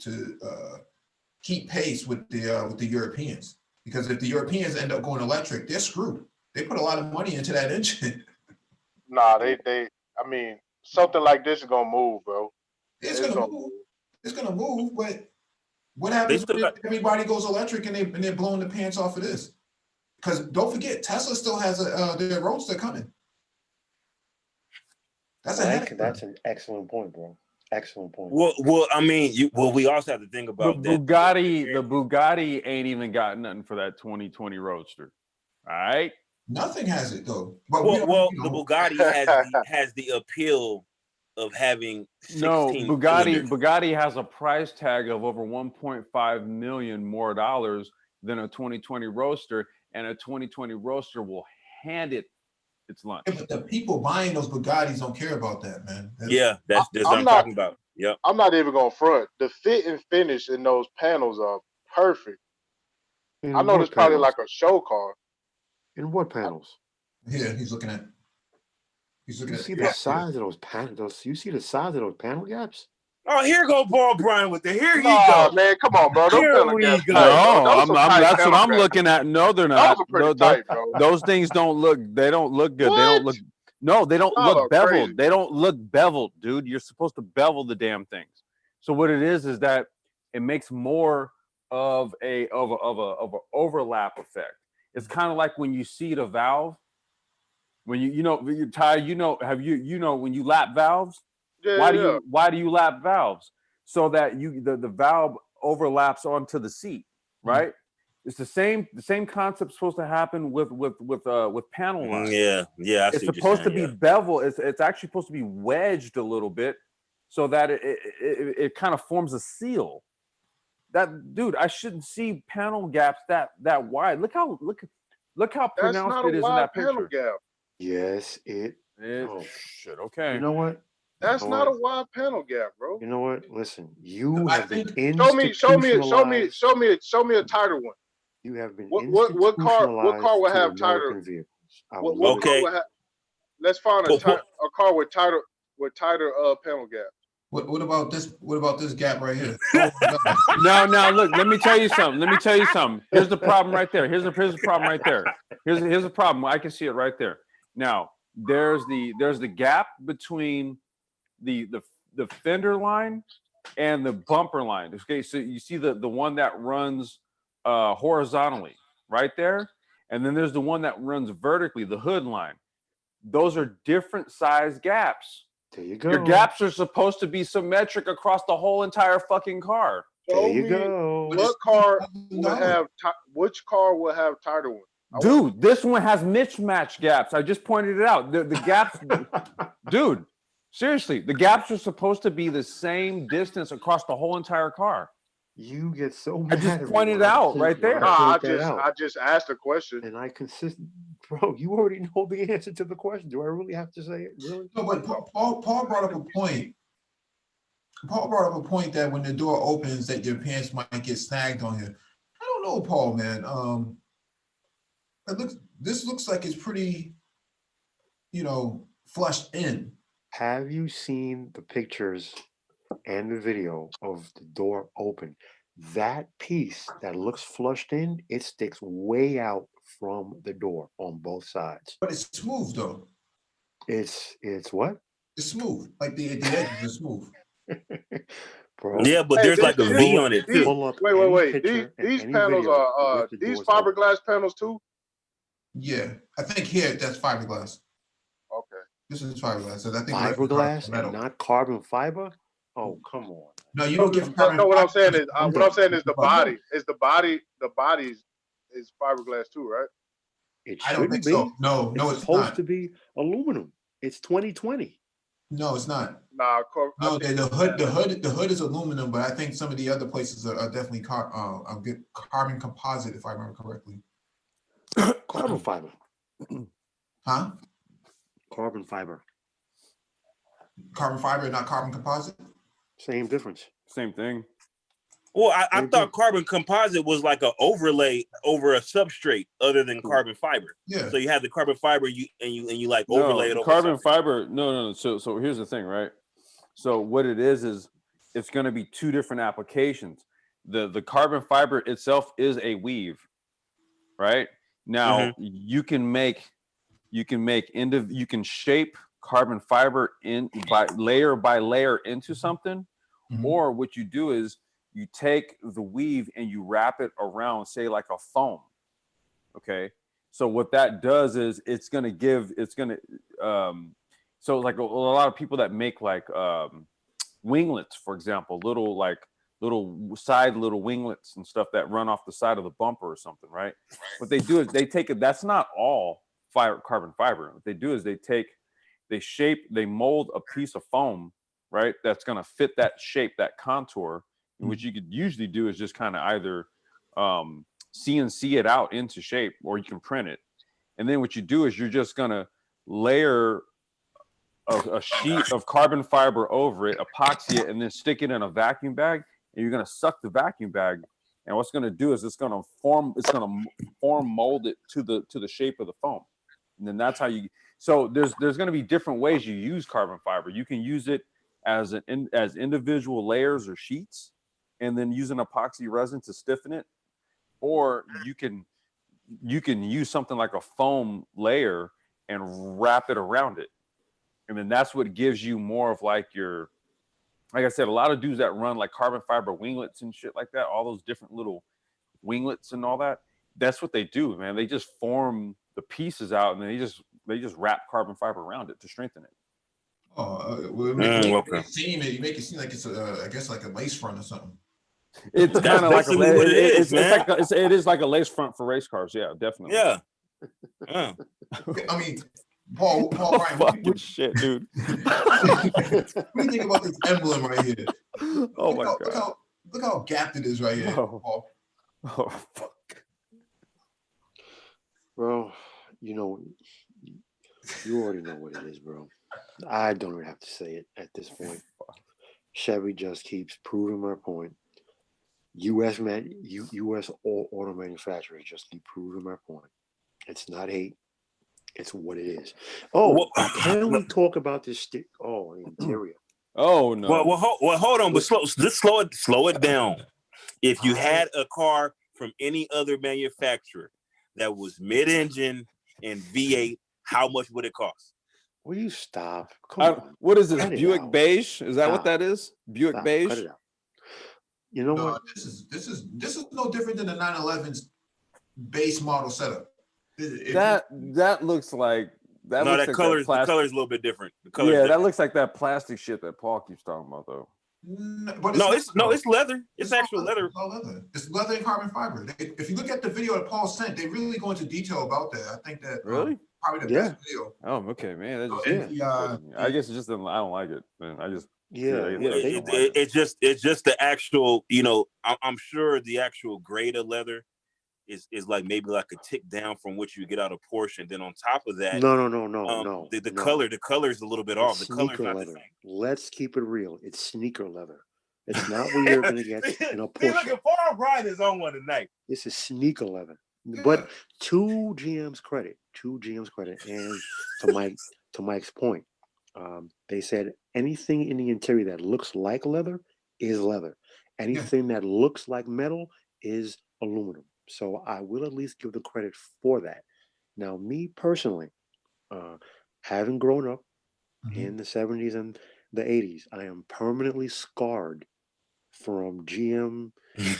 keep pace with the Europeans. Because if the Europeans end up going electric, they're screwed. They put a lot of money into that engine. Nah, I mean, something like this is gonna move, bro. It's gonna move. It's gonna move, but what happens if everybody goes electric and they're blowing the pants off of this? Because don't forget, Tesla still has their Roadster coming. That's an excellent point, bro. Excellent point. Well, I mean, we also have to think about the Bugatti ain't even got nothing for that 2020 Roadster. All right. Nothing has it though. But the Bugatti has the appeal of having 16 Bugatti has a price tag of over 1.5 million more dollars than a 2020 Roadster, and a 2020 Roadster will hand it its lunch. Yeah, but the people buying those Bugattis don't care about that, man. That's what I'm talking about. Yep. I'm not even gonna front. The fit and finish in those panels are perfect. I know it's probably like a show car. In what panels? Yeah, he's looking at. You see the size of those panels. You see the size of those panel gaps. Oh, here go Paul Bryant with here you go, go, man. Come on, bro. Here we go. No, that's what I'm looking at. No, they're not. Those are pretty tight, bro. Those things don't look. They don't look good. What? They don't look. No, they don't look beveled. Crazy. They don't look beveled, dude. You're supposed to bevel the damn things. So what it is that it makes more of a overlap effect. It's kind of like when you seat a valve. When you Ty, when you lap valves. Yeah, why do you lap valves? So that the valve overlaps onto the seat. right? It's the same concept supposed to happen with panel lines. Yeah, I It's see what you're supposed to saying, be bevel. It's actually supposed to be wedged a little bit so that it kind of forms a seal. That dude, I shouldn't see panel gaps that wide. Look how That's pronounced not a it is in wide that panel picture. gap. Yes, it. Oh, Shit. Okay. you know what? That's You know not a what? wide panel gap, bro. You know what? Listen, you I have been think- Show me institutionalized. a tighter one. You have been What car institutionalized will to have tighter? American vehicles. I What will leave it car Okay. will have? Let's find Put- a car with tighter panel gap. What about this? What about this gap right here? Oh, no. No, look, let me tell you something. Here's the problem right there. Here's the problem right there. Here's the problem. I can see it right there. Now, there's the gap between the fender line and the bumper line. Okay, so you see the one that runs horizontally right there, and then there's the one that runs vertically, the hood line. Those are different size gaps. There you go. Your gaps are supposed to be symmetric across the whole entire fucking car. There Show you me go. what car will have which car will have tighter ones. Dude, this one has mismatch gaps. I just pointed it out. The gaps, dude, seriously, the gaps are supposed to be the same distance across the whole entire car. You get so I mad. just at me pointed when I out point- right when there. Nah, point that out. I just asked a question. And I bro, you already know the answer to the question. Do I really have to say it? Really? No, but Paul brought up a point. Paul brought up a point that when the door opens, that your pants might get snagged on you. I don't know, Paul, man. This looks like it's pretty, flushed in. Have you seen the pictures and the video of the door open? That piece that looks flushed in, it sticks way out from the door on both sides. But it's smooth though. It's what? It's smooth. Like the edges are smooth. Bro, Yeah, but Hey, there's like a V on it too. pull up Wait. any picture and These any panels video are with the these doors open. fiberglass panels too? Yeah, I think here that's fiberglass. Okay. This is fiberglass. So I think Fiberglass metal. and not carbon fiber? Oh, come on. No, you don't get carbon. No, what I'm saying is the body. body. The body is fiberglass too, right? It I don't shouldn't think be. so. No, It's it's supposed not. to be aluminum. It's 2020. No, it's not. Nah, No, the hood is aluminum, but I think some of the other places are definitely carbon composite, if I remember correctly. Carbon fiber. Huh? Carbon fiber. Carbon fiber, not carbon composite. Same difference. Same thing. Well, I Same thought thing. carbon composite was like an overlay over a substrate other than carbon fiber. Yeah. So you have the carbon fiber, you like overlay it over carbon something. fiber. No. So here's the thing, right? So what it is it's going to be two different applications. The carbon fiber itself is a weave, right? Now you can shape carbon fiber by layer into something, or what you do is you take the weave and you wrap it around, say like a foam. Okay. So what that does is so like a lot of people that make like winglets, for example, little winglets and stuff that run off the side of the bumper or something, right? What they do is they take it. That's not all carbon fiber. What they do is they mold a piece of foam, right? That's going to fit that shape, that contour. And what you could usually do is just kind of either CNC it out into shape, or you can print it. And then what you do is you're just going to layer a sheet of carbon fiber over it, epoxy it, and then stick it in a vacuum bag. And you're going to suck the vacuum bag. And what's going to do is it's going to form mold it to the shape of the foam. And then that's how you. So there's going to be different ways you use carbon fiber. You can use it as individual layers or sheets, and then use an epoxy resin to stiffen it, or you can use something like a foam layer and wrap it around it, and then that's what gives you more of like I said, a lot of dudes that run like carbon fiber winglets and shit like that, all those different little winglets and all that, that's what they do, man. They just form the pieces out and then they just wrap carbon fiber around it to strengthen it. Oh, well, you make it seem like it's I guess like a lace front or something. It's That's kind of like basically what it is, man. it is like a lace front for race cars. Yeah, definitely. Yeah. I mean, Paul Ryan, Fucking shit, dude. what do you think about this emblem right here? Oh my god. Look how gapped it is right here, Oh. Paul. Oh fuck. Bro, you already know what it is, bro. I don't even have to say it at this point. Chevy just keeps proving my point. U.S. auto manufacturers just keep proving my point. It's not hate. It's what it is. Oh, can we talk about this the interior? Oh no. Well, hold on, but slow it down. If you had a car from any other manufacturer that was mid-engine and V8, how much would it cost? Will you stop? Come on. What is this? Cut it Buick out. beige? Is that Stop. what that is? Buick Stop. beige? Cut it out. You know what? This is no different than the 911's base model setup. That looks like that. No, looks that like color. that The color is a little bit different. That looks like that plastic shit that Paul keeps talking about, though. But it's leather. It's actual leather. It's all leather. It's leather and carbon fiber. If you look at the video that Paul sent, they really go into detail about that. I think that really probably the best video. Oh, okay, man. That's I guess it's just I don't like it, man. I just It's just the actual. I'm sure the actual grade of leather is like maybe like a tick down from what you get out of Porsche, and then on top of that, no. The color is a little bit off. The color's not the same. Let's keep it real. It's sneaker leather. It's not what you're gonna get in a Porsche. Look at Paul Bryan is on one tonight. This is sneaker leather. But to GM's credit, and to Mike's point, they said anything in the interior that looks like leather is leather. Anything that looks like metal is aluminum. So I will at least give the credit for that. Now, me personally, having grown up in the 70s and the 80s, I am permanently scarred from GM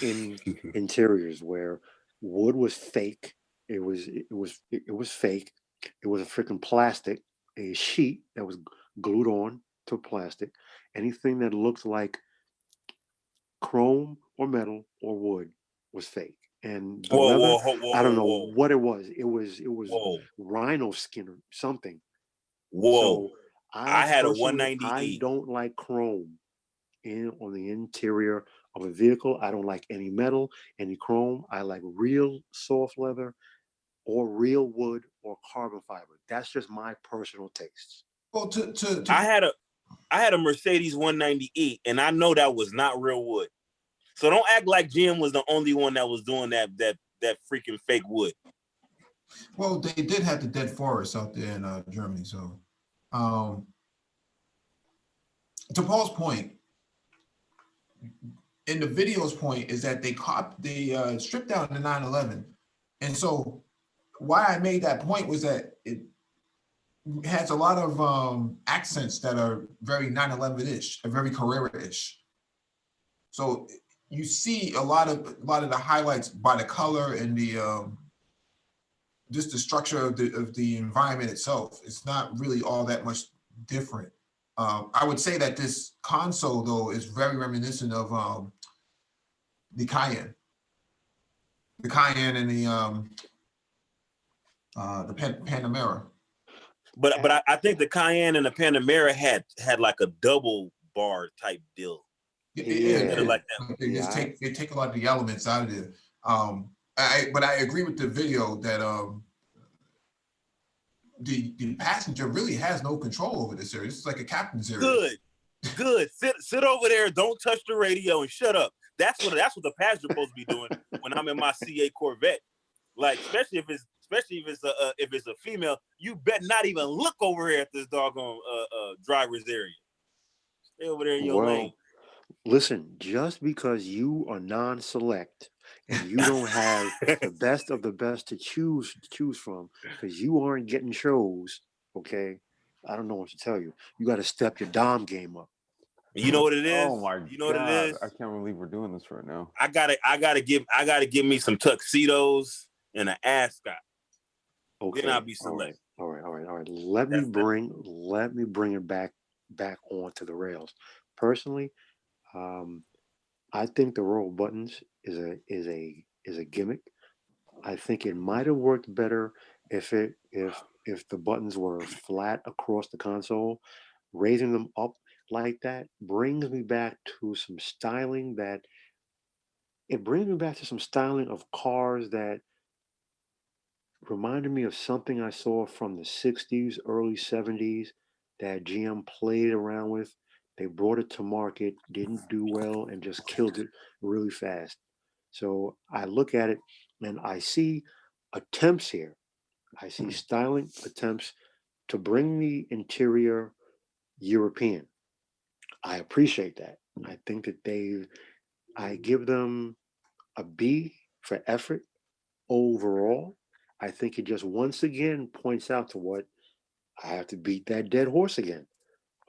in interiors where wood was fake. It was fake. It was a freaking plastic, a sheet that was glued on to plastic. Anything that looked like chrome or metal or wood was fake. And the leather, I don't know what it was. It was rhino skin or something. Whoa! So I had a 190E. I don't like chrome on the interior of a vehicle. I don't like any metal, any chrome. I like real soft leather or real wood or carbon fiber. That's just my personal tastes. Well, I had a Mercedes 190E, and I know that was not real wood. So don't act like GM was the only one that was doing that freaking fake wood. Well, they did have the dead forest out there in Germany. So, to Paul's point, in the video's point is that they stripped down the 911, and so why I made that point was that it has a lot of accents that are very 911-ish, very Carrera-ish. So you see a lot of the highlights by the color and the just the structure of the environment itself. It's not really all that much different. I would say that this console though is very reminiscent of the Cayenne and the Panamera. But I think the Cayenne and the Panamera had like a double bar type deal. Like that. They take a lot of the elements out of it. But I agree with the video that the passenger really has no control over this area. It's like a captain's area. Good. Sit over there. Don't touch the radio and shut up. That's what the passenger supposed to be doing when I'm in my C8 Corvette. Like especially if it's a female, you bet not even look over here at this doggone driver's area. Stay over there in your lane. Listen, just because you are non-select and you don't have the best of the best to choose from, because you aren't getting shows, okay? I don't know what to tell you. You got to step your Dom game up. You know what it is? Oh my God. You know what it is? I can't believe we're doing this right now. I gotta give me some tuxedos and an ascot. Okay. Then I'll be select. All right. Let me bring it back onto the rails. Personally, I think the roll buttons is a gimmick. I think it might have worked better if the buttons were flat across the console. Raising them up like that brings me back to some styling that it brings me back to some styling of cars that reminded me of something I saw from the 60s, early 70s that GM played around with. They brought it to market, didn't do well, and just killed it really fast. So I look at it and I see attempts here. I see styling attempts to bring the interior European. I appreciate that. I think that I give them a B for effort overall. I think it just once again points out to what I have to beat that dead horse again.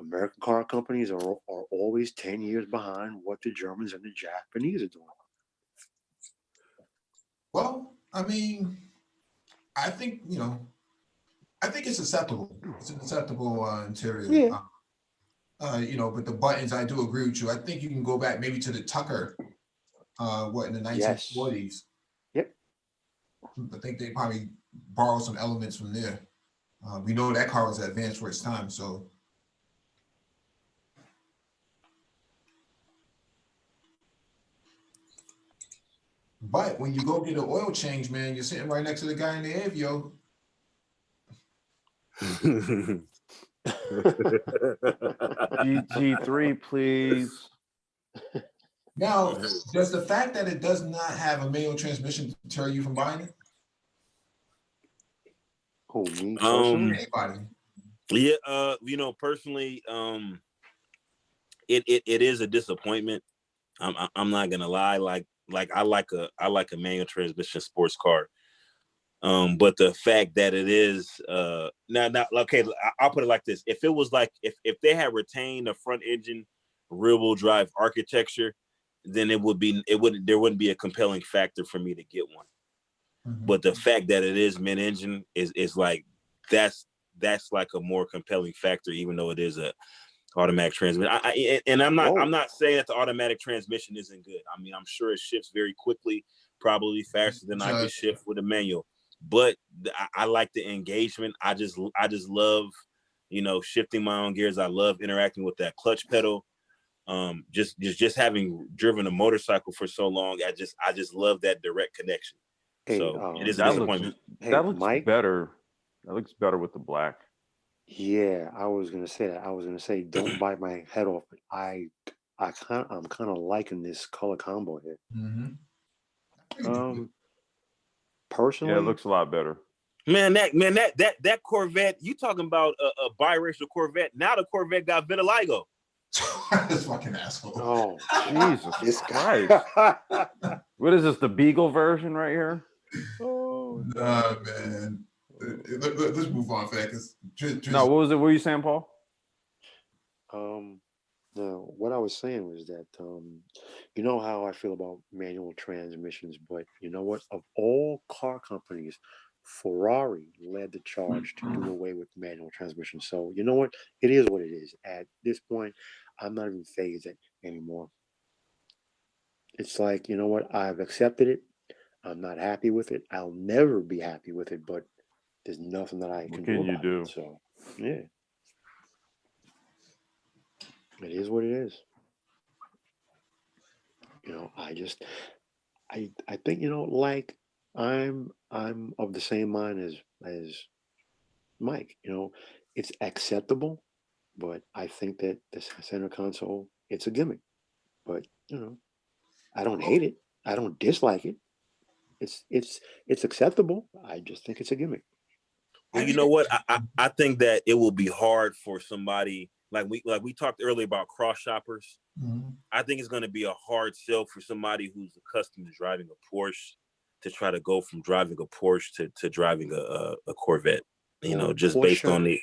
American car companies are always 10 years behind what the Germans and the Japanese are doing. Well, I mean, I think, I think it's acceptable. It's an acceptable interior. Yeah. But the buttons, I do agree with you. I think you can go back maybe to the Tucker, in the Yes. 1940s. Yep. I think they probably borrowed some elements from there. We know that car was advanced for its time, so. But when you go get an oil change, man, you're sitting right next to the guy in the Avio. GT3, please. Now, does the fact that it does not have a manual transmission deter you from buying it? Who, me personally? Anybody? Yeah, personally, it is a disappointment. I'm not gonna lie. Like I like a manual transmission sports car. But the fact that it is now okay, I'll put it like this: if it was like if they had retained a front engine rear wheel drive architecture, then there wouldn't be a compelling factor for me to get one. Mm-hmm. But the fact that it is mid engine is like that's like a more compelling factor, even though it is a automatic transmission. I'm not saying that the automatic transmission isn't good. I mean, I'm sure it shifts very quickly, probably faster than I could shift with a manual. But I like the engagement. I just love, shifting my own gears. I love interacting with that clutch pedal. Just having driven a motorcycle for so long, I just love that direct connection. Hey, So it is a That disappointment. that looks Mike? better. That looks better with the black. Yeah, I was gonna say that. I was gonna say, don't bite my head off, but I'm kind of liking this color combo here. Mm-hmm. Personally, Yeah, it looks a lot better. That Corvette, you talking about a biracial Corvette. Now the Corvette got vitiligo. This fucking asshole. Oh, Jesus this Christ. What is this, the Beagle version right here? Oh, Nah, man. Let's move on, Facus. No, what was it? What were you saying, Paul? No, what I was saying was that you know how I feel about manual transmissions, but you know what? Of all car companies, Ferrari led the charge to do away with manual transmission. So you know what? It is what it is. At this point, I'm not even phased anymore. It's like, you know what? I've accepted it. I'm not happy with it. I'll never be happy with it, but there's nothing that I can do about it. So yeah. It is what it is. I think, like I'm of the same mind as Mike. It's acceptable, but I think that the center console, it's a gimmick. But I don't hate it. I don't dislike it. It's acceptable. I just think it's a gimmick. Well, you know what? I think that it will be hard for somebody like we talked earlier about cross shoppers. Mm-hmm. I think it's going to be a hard sell for somebody who's accustomed to driving a Porsche to try to go from driving a Porsche to driving a Corvette. Just Porsche, based on the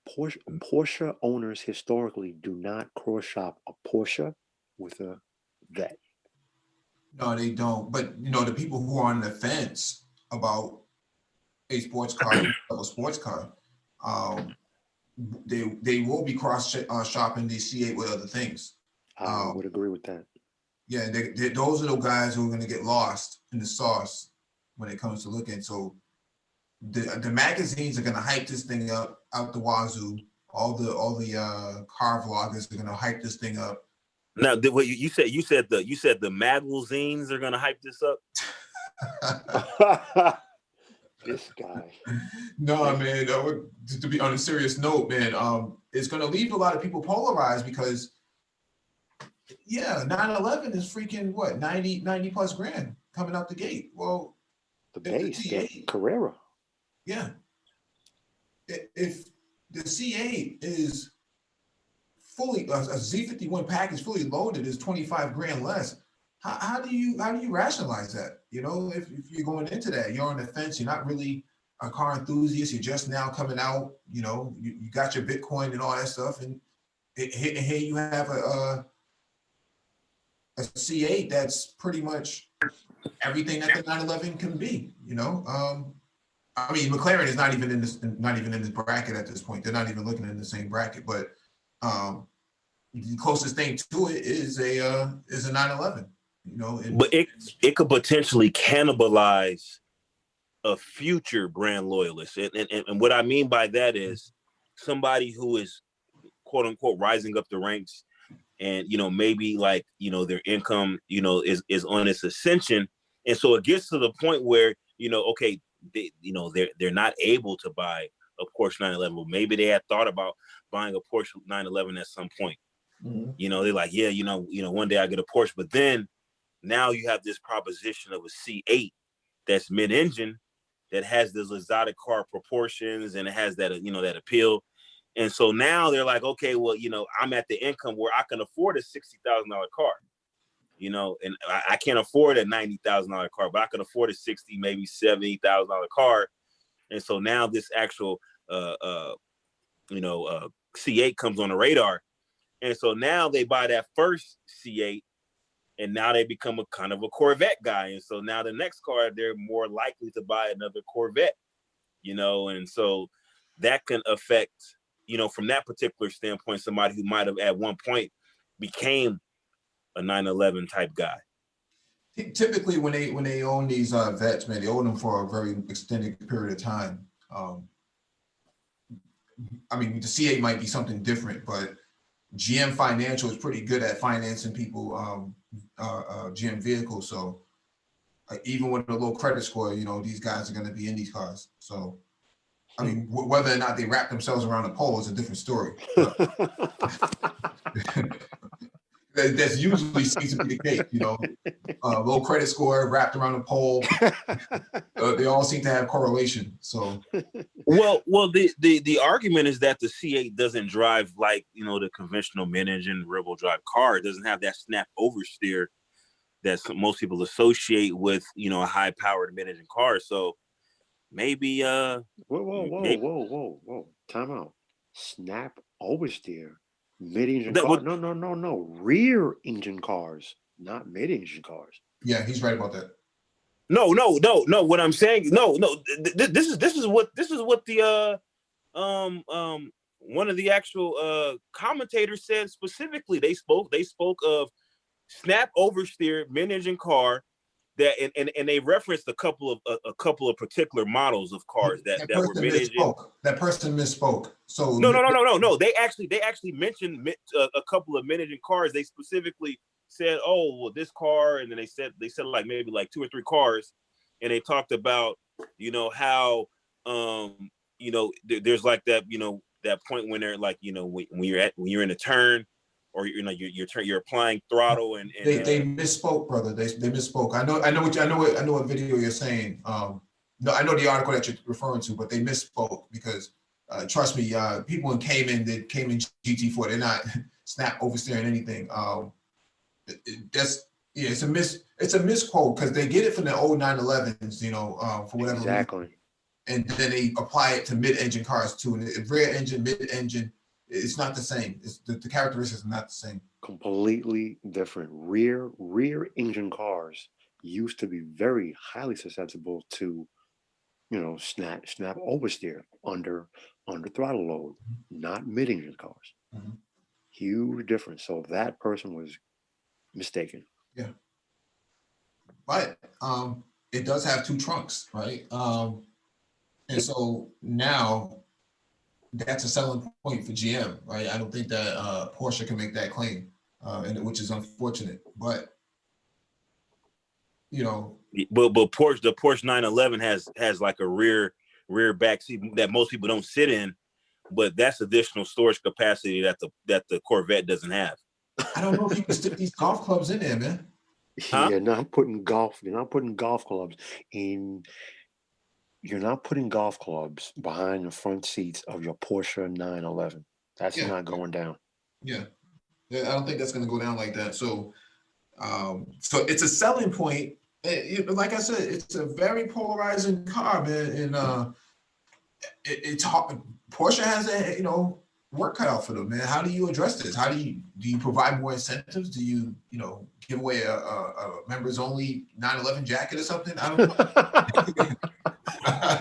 Porsche owners historically do not cross shop a Porsche with a Vet. No, they don't. But the people who are on the fence about a sports car, they will be cross shopping the C8 with other things. I would agree with that. Yeah, those are the guys who are going to get lost in the sauce when it comes to looking. So the magazines are going to hype this thing up out the wazoo. All the car vloggers are going to hype this thing up. Now, what you said the magazines are gonna hype this up. This guy. No, man. To be on a serious note, man, it's going to leave a lot of people polarized because, yeah, 911 is freaking what 90 plus grand coming out the gate. Well, The base, the Carrera. yeah. If the C8 is fully a Z51 package fully loaded is 25 grand less, how do you rationalize that? You know, if you're going into that, you're on the fence, you're not really a car enthusiast, you're just now coming out, you know, you got your Bitcoin and all that stuff, and here you have a C8 that's pretty much everything that the 911 can be, you know. I mean, McLaren is not even in this bracket at this point. They're not even looking in the same bracket. But the closest thing to it is a 911. You know, but it could potentially cannibalize a future brand loyalist, and what I mean by that is somebody who is quote unquote rising up the ranks, and maybe like their income is on its ascension, and so it gets to the point where okay. They're not able to buy a Porsche 911. Well, maybe they had thought about buying a Porsche 911 at some point. Mhm. They're like, yeah, one day I get a Porsche, but then now you have this proposition of a C8 that's mid-engine that has those exotic car proportions and it has that that appeal. And so now they're like, okay, well, I'm at the income where I can afford a $60,000 car. And I can't afford a $90,000 car, but I can afford a $60,000, maybe $70,000 car. And so now this actual, C8 comes on the radar. And so now they buy that first C8 and now they become a kind of a Corvette guy. And so now the next car, they're more likely to buy another Corvette, and so that can affect, from that particular standpoint, somebody who might have at one point became a 911 type guy. Typically, when they own these vets, man, they own them for a very extended period of time. I mean, the C8 might be something different, but GM Financial is pretty good at financing people GM vehicles. So even with a low credit score, these guys are going to be in these cars. So I mean, whether or not they wrap themselves around a pole is a different story. That's usually seems to be the case, low credit score wrapped around a pole. They all seem to have correlation. So, well, the argument is that the C8 doesn't drive like the conventional mid-engine rear-wheel drive car. It doesn't have that snap oversteer that most people associate with a high-powered mid-engine car. So maybe whoa. Time out. Snap oversteer. Mid-engine car. No. Rear engine cars, not mid-engine cars. yeah, he's right about that. No. What I'm saying, no. This is what the one of the actual commentators said specifically. They spoke of snap oversteer mid-engine car that and they referenced a couple of particular models of cars that were mid-engine. That person misspoke. So no. They actually mentioned a couple of mid-engine cars. They specifically said, oh, well, this car, and then they said like maybe like 2 or 3 cars, and they talked about how there's like that that point when they're like when you're in a turn, or you're applying throttle and they misspoke, brother. They misspoke. I know what video you're saying. No, I know the article that you're referring to, but they misspoke because trust me, people in Cayman GT4, they're not snap oversteering anything. It's a misquote because they get it from the old 911s, for whatever exactly reason, and then they apply it to mid-engine cars too. And rear engine, mid-engine, it's not the same. It's the characteristics are not the same. Completely different. Rear engine cars used to be very highly susceptible to snap oversteer under throttle load, not mid-engine cars. Mhm. Huge difference. So that person was mistaken. But it does have two trunks, right? And so now that's a selling point for GM, right? I don't think that Porsche can make that claim, and which is unfortunate. But you know, But Porsche, the Porsche 911 has like a rear back seat that most people don't sit in, but that's additional storage capacity that the Corvette doesn't have. I don't know if you can stick these golf clubs in there, man. Huh? You're not putting golf clubs in. You're not putting golf clubs behind the front seats of your Porsche 911. That's Yeah. not going down. Yeah, I don't think that's going to go down like that. So, so it's a selling point. Like I said, it's a very polarizing car, man, and it's hard. Porsche has a work cut out for them, man. How do you address this? How do you provide more incentives? Do you give away a members only 911 jacket or something? I don't know. I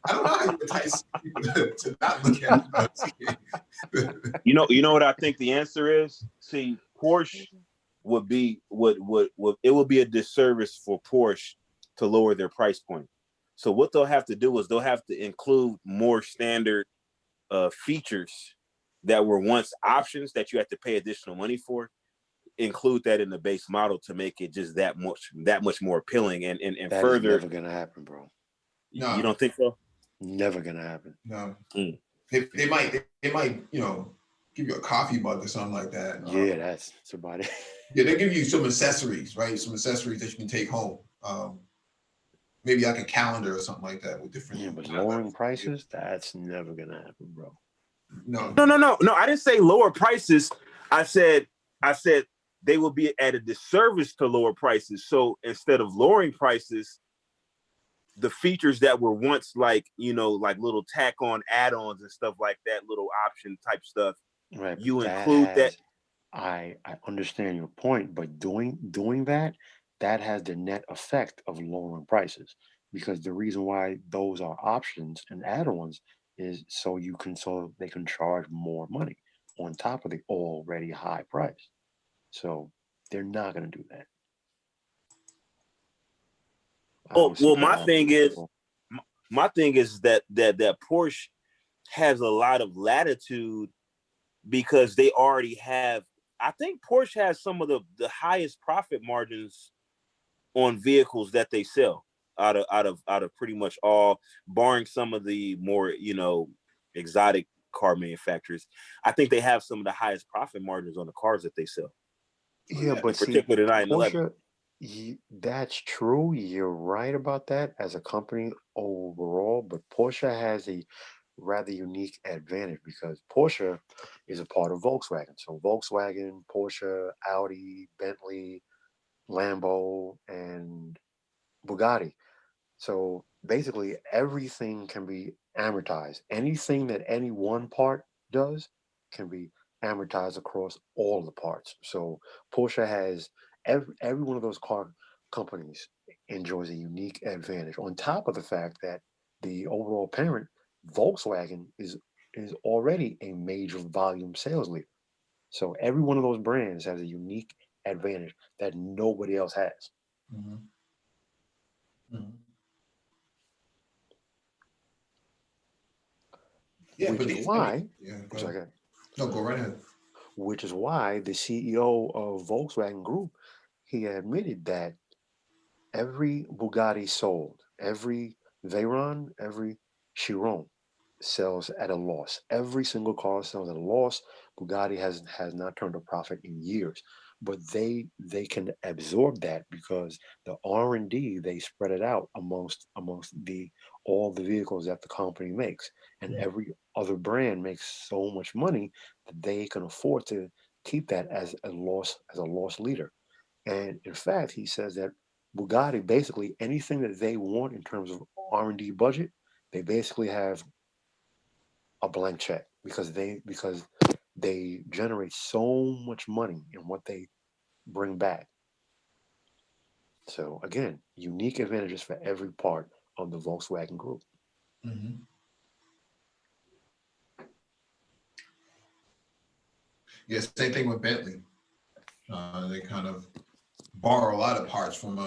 don't know how you entice people to not look at it. You know what I think the answer is? See, Porsche would be it would be a disservice for Porsche to lower their price point. So what they'll have to do is they'll have to include more standard features that were once options that you had to pay additional money for. Include that in the base model to make it just that much more appealing. And That further, is never gonna happen, bro. No. You don't think so? Never gonna happen. No, Mm. they might give you a coffee mug or something like that. Yeah, that's about it. Yeah, they give you some accessories, right? Some accessories that you can take home. Maybe like a calendar or something like that with different. Yeah, but lowering prices, that's never gonna happen, bro. No. I didn't say lower prices. I said they will be at a disservice to lower prices. So instead of lowering prices, the features that were once like little tack on add-ons and stuff like that, little option type stuff, Right. you include that. I understand your point, but doing that has the net effect of lowering prices, because the reason why those are options and add-ons is so they can charge more money on top of the already high price. So they're not going to do that. My thing is that Porsche has a lot of latitude because they already have. I think Porsche has some of the highest profit margins on vehicles that they sell out of pretty much all, barring some of the more exotic car manufacturers. I think they have some of the highest profit margins on the cars that they sell. Yeah, but particularly the 911. Porsche, that's true. You're right about that as a company overall, but Porsche has a rather unique advantage because Porsche is a part of Volkswagen. So Volkswagen, Porsche, Audi, Bentley, Lambo, and Bugatti. So basically, everything can be amortized. Anything that any one part does can be amortized across all the parts. So Porsche has every one of those car companies enjoys a unique advantage. On top of the fact that the overall parent, Volkswagen, is already a major volume sales leader. So every one of those brands has a unique advantage that nobody else has. Mm-hmm. Mm-hmm. Yeah, Which but is why, go right ahead. Which is why the CEO of Volkswagen Group, he admitted that every Bugatti sold, every Veyron, every Chiron sells at a loss. Every single car sells at a loss. Bugatti has not turned a profit in years, but they can absorb that because the R&D, they spread it out amongst the all the vehicles that the company makes, and every other brand makes so much money that they can afford to keep that as a loss leader. And in fact, he says that Bugatti, basically anything that they want in terms of R&D budget, they basically have a blank check because they generate so much money in what they bring back. So again, unique advantages for every part of the Volkswagen Group. Mm-hmm. Yeah, same thing with Bentley. They kind of borrow a lot of parts from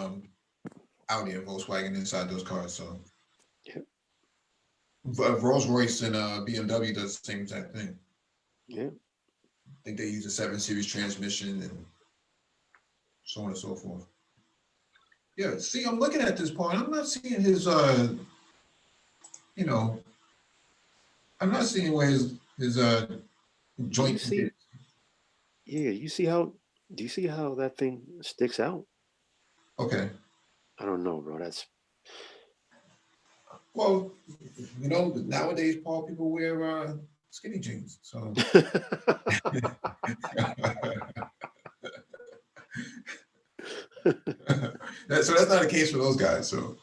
Audi and Volkswagen inside those cars. So Rolls Royce and BMW does the same exact thing. Yeah. I think they use a 7 Series transmission and so on and so forth. Yeah, see, I'm looking at this part. I'm not seeing his you know, I'm not seeing where his joint see, is. Yeah, do you see how that thing sticks out? Okay. I don't know, bro. That's Well, you know, nowadays, Paul, people wear skinny jeans. So that's not the case for those guys. So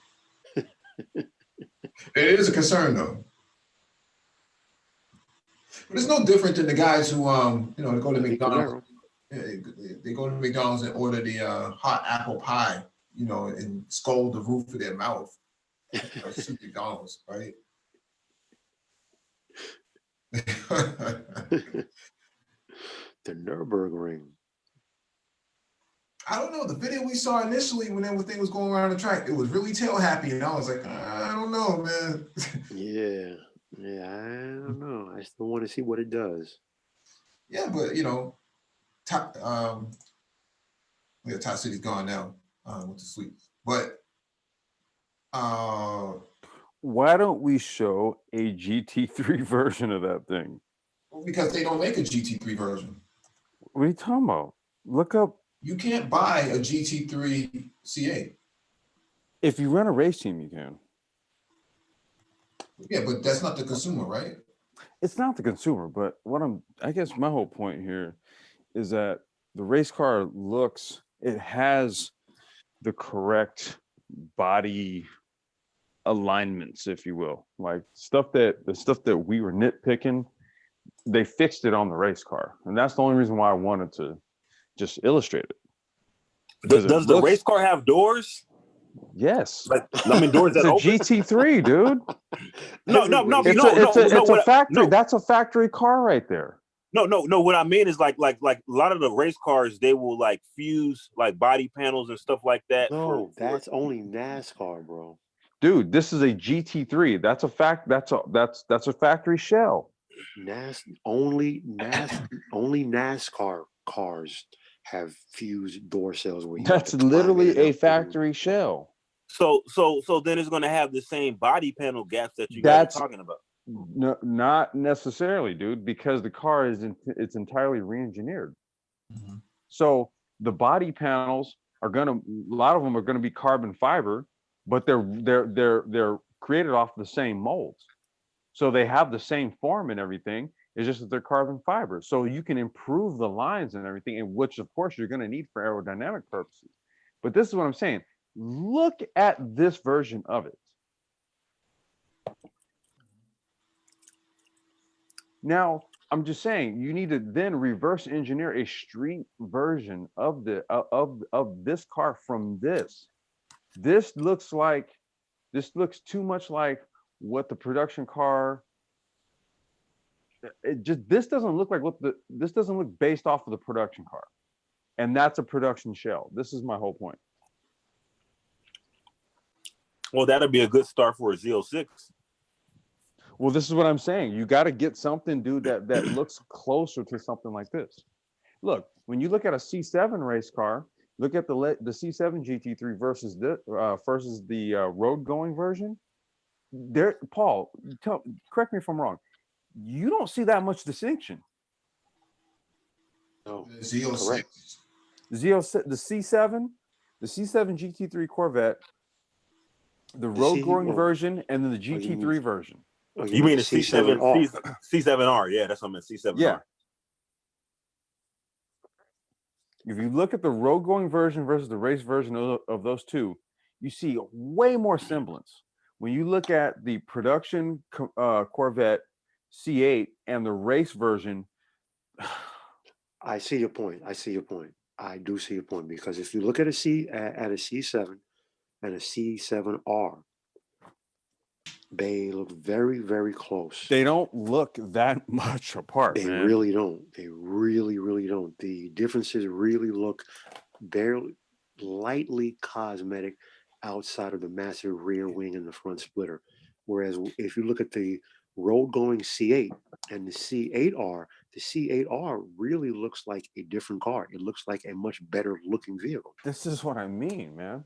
it is a concern, though. But it's no different than the guys who you know, they go to McDonald's. They go to McDonald's and order the hot apple pie, you know, and scold the roof of their mouth. Soup McDonald's, right? the Nürburgring. I don't know. The video we saw initially when everything was going around the track, it was really tail happy, and I was like, I don't know, man. Yeah, I don't know. I still want to see what it does. Yeah, but you know, Top City's gone now. Went to sleep. But why don't we show a GT3 version of that thing? Because they don't make a GT3 version. What are you talking about? Look up. You can't buy a GT3 C8. If you run a race team, you can. Yeah, but that's not the consumer, right? It's not the consumer, but I guess my whole point here is that the race car it has the correct body alignments, if you will. Like the stuff that we were nitpicking, they fixed it on the race car. And that's the only reason why I wanted to just illustrate it. Does the race car have doors? Yes. Like, I mean, doors It's that a open? GT3, dude. No. It's a factory. That's a factory car right there. No. What I mean is like a lot of the race cars, they will like fuse like body panels and stuff like that. No, that's only NASCAR, bro. Dude, this is a GT3. That's a factory shell. Only NASCAR cars have fused door cells. That's literally a factory shell. So then it's going to have the same body panel gaps that you guys are talking about. No, not necessarily, dude, because the car it's entirely re-engineered. Mm-hmm. So the body panels a lot of them are gonna be carbon fiber, but they're created off the same molds. So they have the same form and everything. It's just that they're carbon fiber. So you can improve the lines and everything, and which of course you're gonna need for aerodynamic purposes. But this is what I'm saying. Look at this version of it. Now, I'm just saying you need to then reverse engineer a street version of this car from this. This looks too much like what the production car. This doesn't look like this doesn't look based off of the production car, and that's a production shell. This is my whole point. Well, that'll be a good start for a Z06. Well, this is what I'm saying. You got to get something, dude, that looks closer to something like this. Look, when you look at a C7 race car, look at the C7 GT3 versus the road going version. There, Paul, correct me if I'm wrong. You don't see that much distinction. No, Z06. The C7 GT3 Corvette, the road going version, and then the GT3 version. Oh, you mean the C7R? Yeah, that's what I meant. C7R. Yeah. If you look at the road going version versus the race version of those two, you see way more semblance. When you look at the production Corvette C8 and the race version, I see your point. I do see your point, because if you look at a C7 and a C7R, they look very, very close. They don't look that much apart. They really don't. They really, really don't. The differences really look barely. lightly cosmetic outside of the massive rear wing and the front splitter. Whereas if you look at the road going C8 and the C8R, the C8R really looks like a different car. It looks like a much better looking vehicle. This is what I mean, man.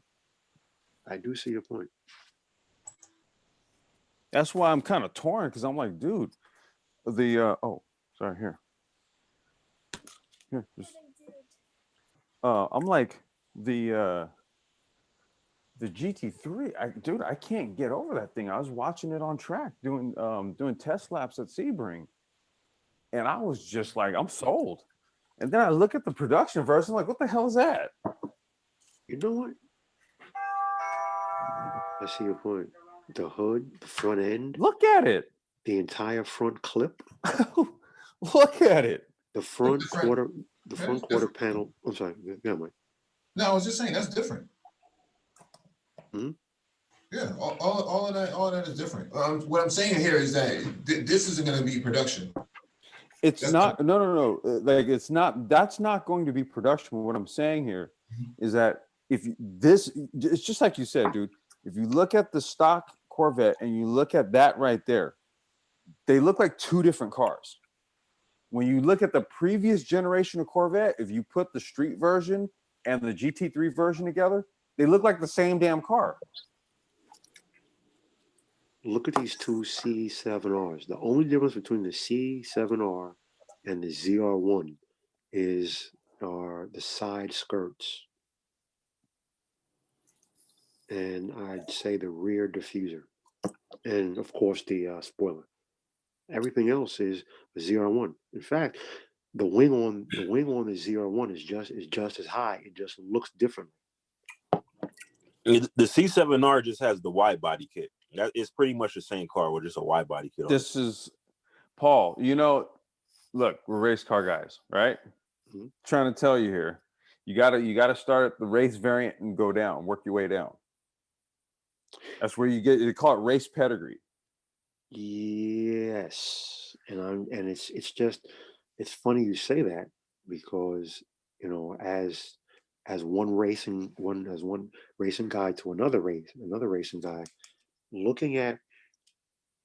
I do see your point. That's why I'm kind of torn, because I'm like, dude, the oh, sorry, here, just, I'm like the GT3, dude, I can't get over that thing. I was watching it on track doing test laps at Sebring, and I was just like, I'm sold. And then I look at the production version, like, what the hell is that? You know what? I see your point. The hood, the front end, Look at it. the entire front clip, Look at it. the front different. quarter, the That front is quarter different. panel. I'm sorry. Yeah, Mike. No, I was just saying that's different. Mhm. Yeah, all of that is different. What I'm saying here is that this isn't going to be production. It's That's not, no. Like, it's not, that's not going to be production. What I'm saying here is that if this, it's just like you said, dude, if you look at the stock Corvette and you look at that right there, they look like two different cars. When you look at the previous generation of Corvette, if you put the street version and the GT3 version together, they look like the same damn car. Look at these two C7Rs. The only difference between the C7R and the ZR1 is the side skirts, and I'd say the rear diffuser, and of course the spoiler. Everything else is the ZR1. In fact, the wing on the ZR1 is just as high. It just looks different. The C7R just has the wide body kit. That is pretty much the same car with just a wide body kit. This is Paul. You know, look, we're race car guys, right? Mhm. Trying to tell you here, you gotta start at the race variant and go down, work your way down. That's where you get. They call it race pedigree. Yes, and it's funny you say that, because as one racing guy to another racing guy, looking at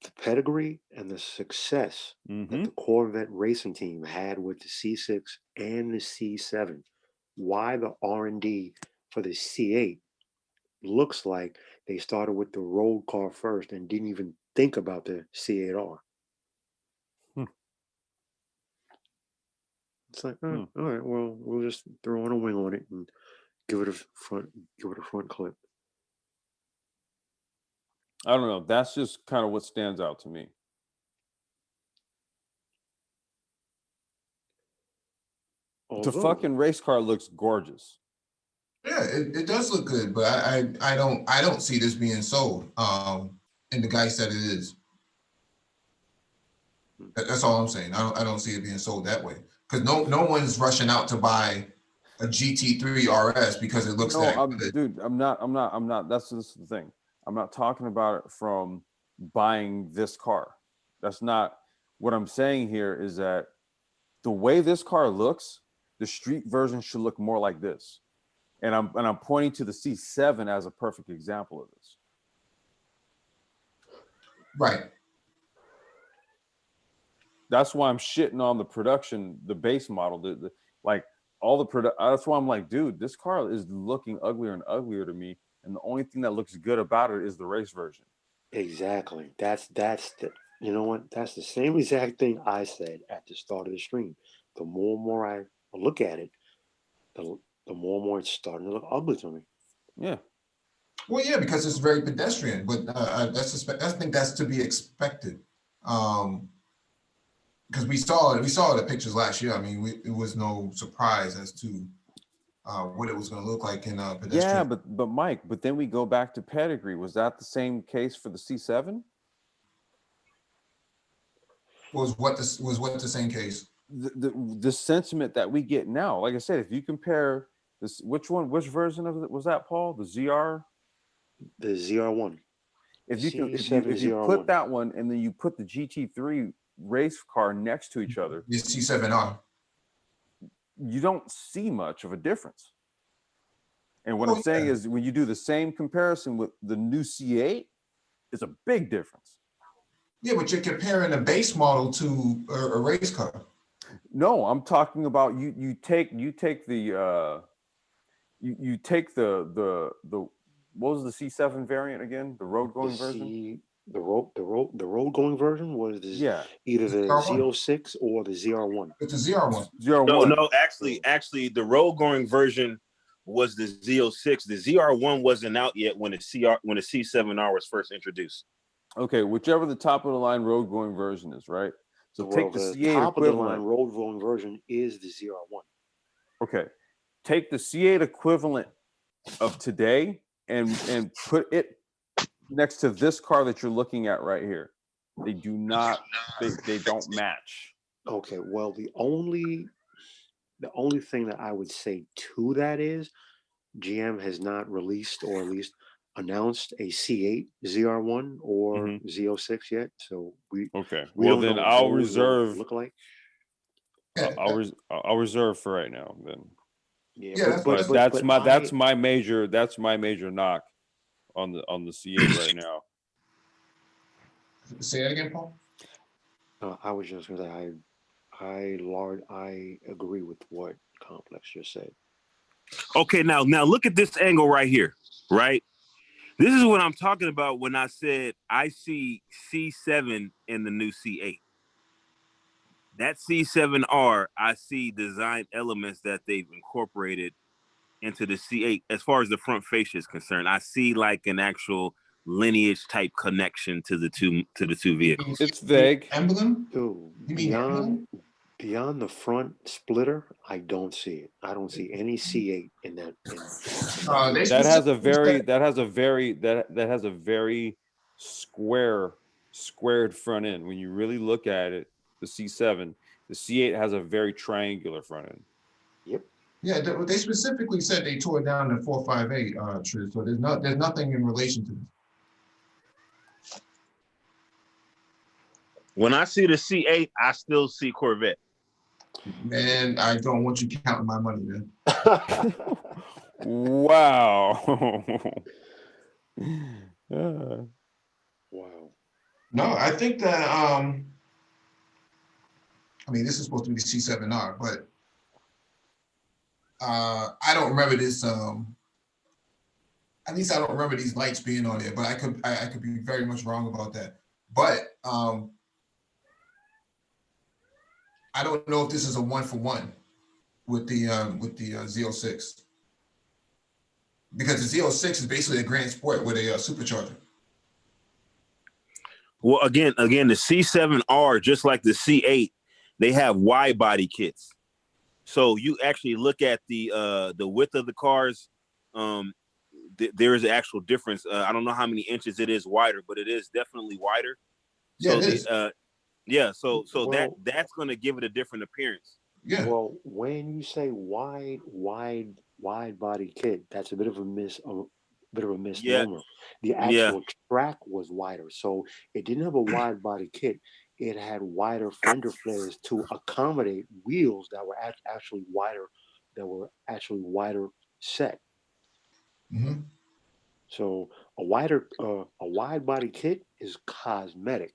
the pedigree and the success that the Corvette racing team had with the C6 and the C7, why the R&D for the C8 looks like they started with the road car first and didn't even think about the C8R. It's like, all right, well, we'll just throw on a wing on it and give it a front clip. I don't know. That's just kind of what stands out to me. The fucking race car looks gorgeous. Yeah, it does look good, but I don't see this being sold. And the guy said it is. That's all I'm saying. I don't see it being sold that way, because no one's rushing out to buy a GT3 RS because it looks that good. Dude, I'm not. That's the thing. I'm not talking about it from buying this car. That's not what I'm saying here. Is that the way this car looks, the street version should look more like this. And I'm pointing to the C7 as a perfect example of this. Right. That's why I'm shitting on the production, the base model, like all the product. That's why I'm like, dude, this car is looking uglier and uglier to me, and the only thing that looks good about it is the race version. Exactly. That's the, you know what? That's the same exact thing I said at the start of the stream. The more and more I look at it, the more and more it's starting to look ugly to me. Yeah. Well, yeah, because it's very pedestrian, but I think that's to be expected. Because we saw the pictures last year. I mean, it was no surprise as to what it was going to look like in pedestrian. Yeah, but Mike, but then we go back to pedigree. Was that the same case for the C7? Was what the same case? The sentiment that we get now, like I said, if you compare this, which version of it was that, Paul? The ZR? The ZR1. If you put that one and then you put the GT3 race car next to each other, the C7R, you don't see much of a difference. And what I'm saying is when you do the same comparison with the new C8, it's a big difference. Yeah, but you're comparing a base model to a race car. No, I'm talking about you take the what was the C7 variant again? The road going version? The road going version was either the ZR1. Z06 or the ZR1. It's a ZR1. ZR1. No, actually, the road going version was the Z06. The ZR1 wasn't out yet when the C7R was first introduced. Okay, whichever the top of the line road going version is, right? So take the C8 top equivalent. of the line road going version is the ZR1. Okay, take the C8 equivalent of today and put it next to this car that you're looking at right here. They do not. They don't match. Okay, well the only thing that I would say to that is GM has not released or at least announced a C8 ZR1 or Z06 yet, so we well, then I'll reserve. Look like. I'll reserve for right now. Then. Yeah, but that's my major knock on the C8 right now. Say that again, Paul. I was just gonna say I agree with what Complex just said. Okay, now look at this angle right here, right? This is what I'm talking about when I said I see C7 in the new C8. That C7R, I see design elements that they've incorporated into the C8 as far as the front fascia is concerned. I see like an actual lineage type connection to the two vehicles. It's vague. Emblem? Dude, You mean emblem? Beyond the front splitter, I don't see it. I don't see any C8 in that. That has a very squared front end. When you really look at it, the C7, the C8 has a very triangular front end. Yep. Yeah, they specifically said they tore down the 458, Trish. So there's nothing in relation to this. When I see the C8, I still see Corvette. Man, I don't want you counting my money, man. Wow. Wow. No, I think that I mean, this is supposed to be the C7R, but I don't remember this. At least I don't remember these lights being on there, but I could be very much wrong about that. But I don't know if this is a 1-for-1 with the Z06, because the Z06 is basically a Grand Sport with a supercharger. Well, again, the C7R, just like the C8, they have wide body kits. So you actually look at the width of the cars. There is an actual difference. I don't know how many inches it is wider, but it is definitely wider. Yeah, so it is. So well, that's going to give it a different appearance. Yeah. Well, when you say wide body kit, that's a bit of a misnomer. Yeah. The actual track was wider, so it didn't have a wide body kit. It had wider fender flares to accommodate wheels that were actually wider set. Mm-hmm. So a wide body kit is cosmetic.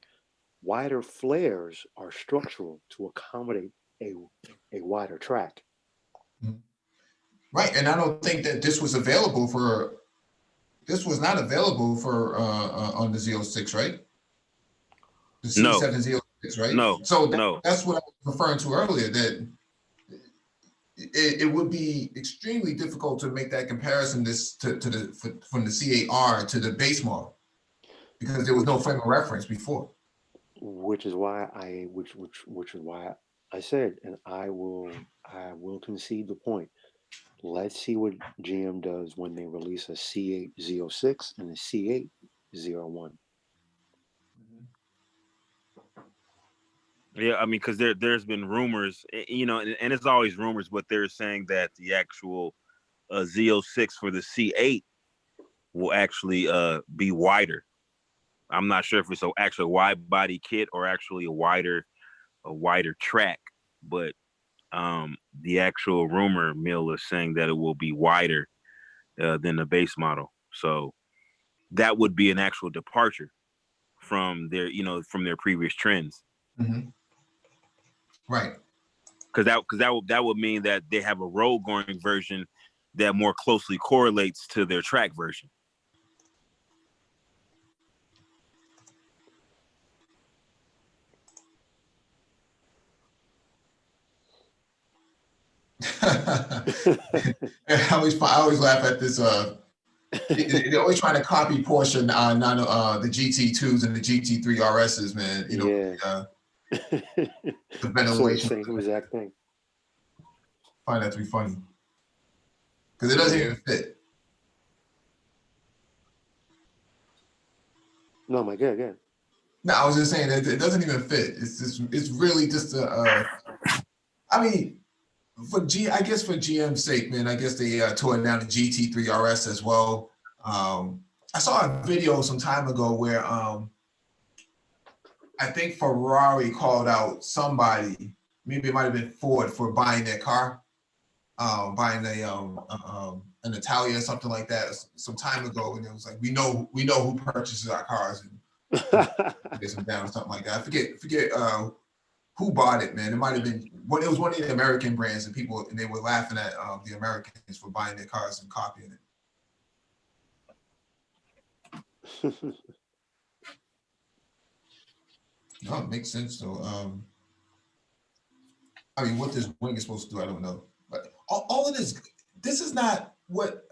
Wider flares are structural to accommodate a wider track. Right, and I don't think that this was available for. This was not available for on the Z06, right? The C7 Z06, right? No. So that's what I was referring to earlier. That it would be extremely difficult to make that comparison from the C8R to the base model, because there was no frame of reference before. Which is why I said, and I will concede the point. Let's see what GM does when they release a C8 Z06 and a C8 Z01. Yeah, I mean, because there's been rumors, and it's always rumors, but they're saying that the actual Z06 for the C8 will actually be wider. I'm not sure if it's actually a wide body kit or actually a wider track, but the actual rumor mill is saying that it will be wider than the base model. So that would be an actual departure from their, from their previous trends. Mm-hmm. Right. Because that would mean that they have a road going version that more closely correlates to their track version. I always laugh at this. They're always trying to copy Porsche the GT2s and the GT3 RSs, man. Yeah. The ventilation. Same exact thing. Find that to be funny because it doesn't even fit. No, my good. No, I was just saying that it doesn't even fit. It's really just I mean, I guess for GM's sake, man, I guess they tore down the GT3 RS as well. I saw a video some time ago where I think Ferrari called out somebody, maybe it might have been Ford, for buying their car, buying an Italia or something like that some time ago, and it was like we know who purchases our cars and get some down or something like that. I forget who bought it, man. It might have been it was one of the American brands, and they were laughing at the Americans for buying their cars and copying it. No, it makes sense though. I mean, what this wing is supposed to do, I don't know. But all of this is not what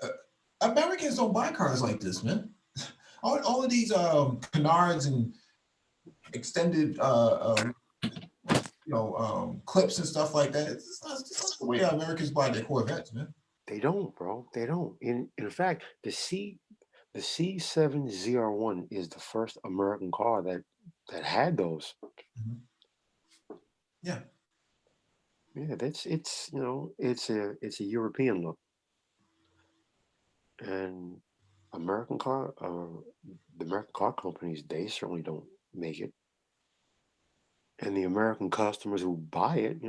Americans don't buy cars like this, man. All of these canards and extended clips and stuff like that. It's not the way Americans buy their Corvettes, man. They don't, bro. They don't. In fact, the C7ZR1 is the first American car that had those. Mm-hmm. Yeah. Yeah, it's a European look. And the American car companies, they certainly don't make it. And the American customers who buy it,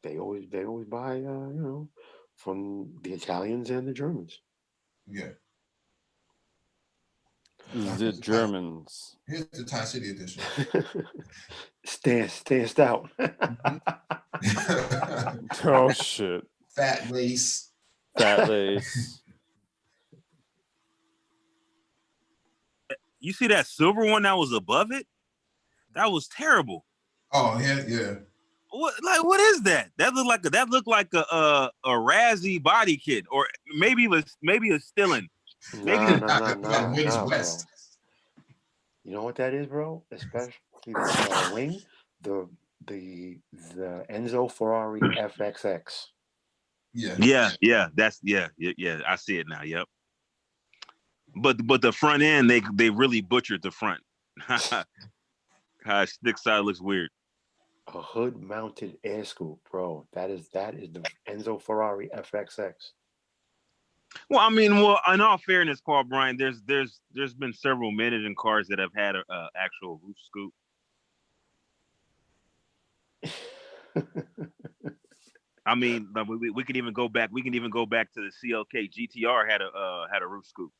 they always buy from the Italians and the Germans. Yeah. The Germans. Here's the Tie City edition. Stanced out. Oh shit. Fat lace. You see that silver one that was above it? That was terrible. Oh yeah. What is that? That looked like a Razzie body kit, or maybe a Stillen. Nah, West. You know what that is, bro? Especially the wing, the Enzo Ferrari FXX. Yeah. That's yeah. I see it now. Yep. But the front end, they really butchered the front. Stick side looks weird. A hood-mounted air scoop, bro. That is the Enzo Ferrari FXX. Well, I mean, in all fairness, Paul Bryan, there's been several mid-engine cars that have had a actual roof scoop. I mean, we could even go back. We can even go back to the CLK GTR had a roof scoop.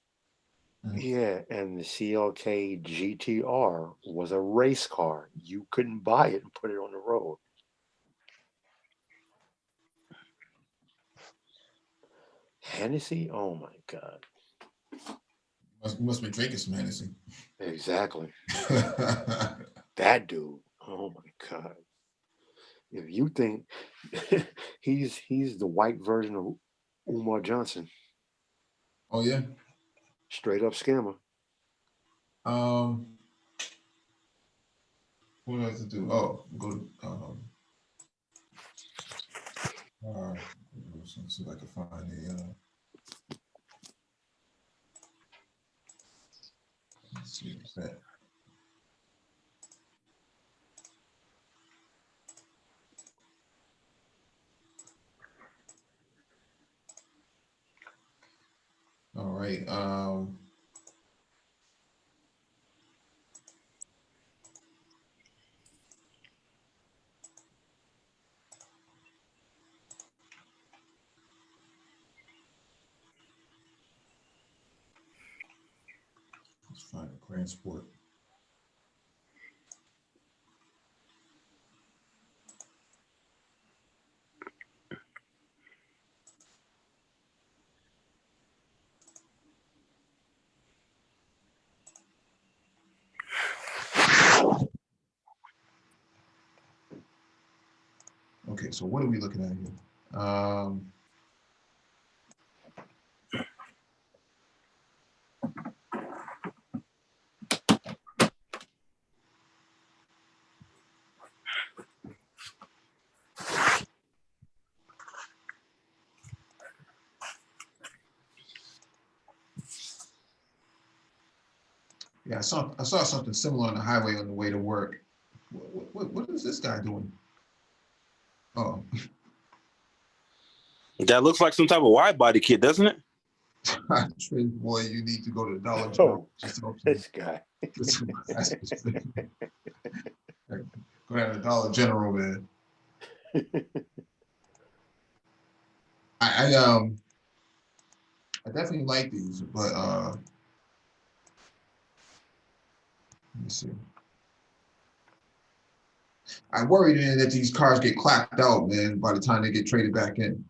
Yeah, and the CLK GTR was a race car. You couldn't buy it and put it on the road. Hennessy? Oh my God. Must be drinking some Hennessy. Exactly. That dude. Oh my God. If you think he's the white version of Umar Johnson. Oh yeah. Straight up scammer. What do I have to do? Oh, go to let's see if I can find let's see what's that. All right. Grand Sport. Okay, so what are we looking at here? Yeah, I saw something similar on the highway on the way to work. What is this guy doing? Oh, That looks like some type of wide body kit, doesn't it? boy, you need to go to the Dollar Oh, General. Just to this guy. Go down to the Dollar General, man. I definitely like these, but let me see. I worry, man, that these cars get clapped out, man, by the time they get traded back in.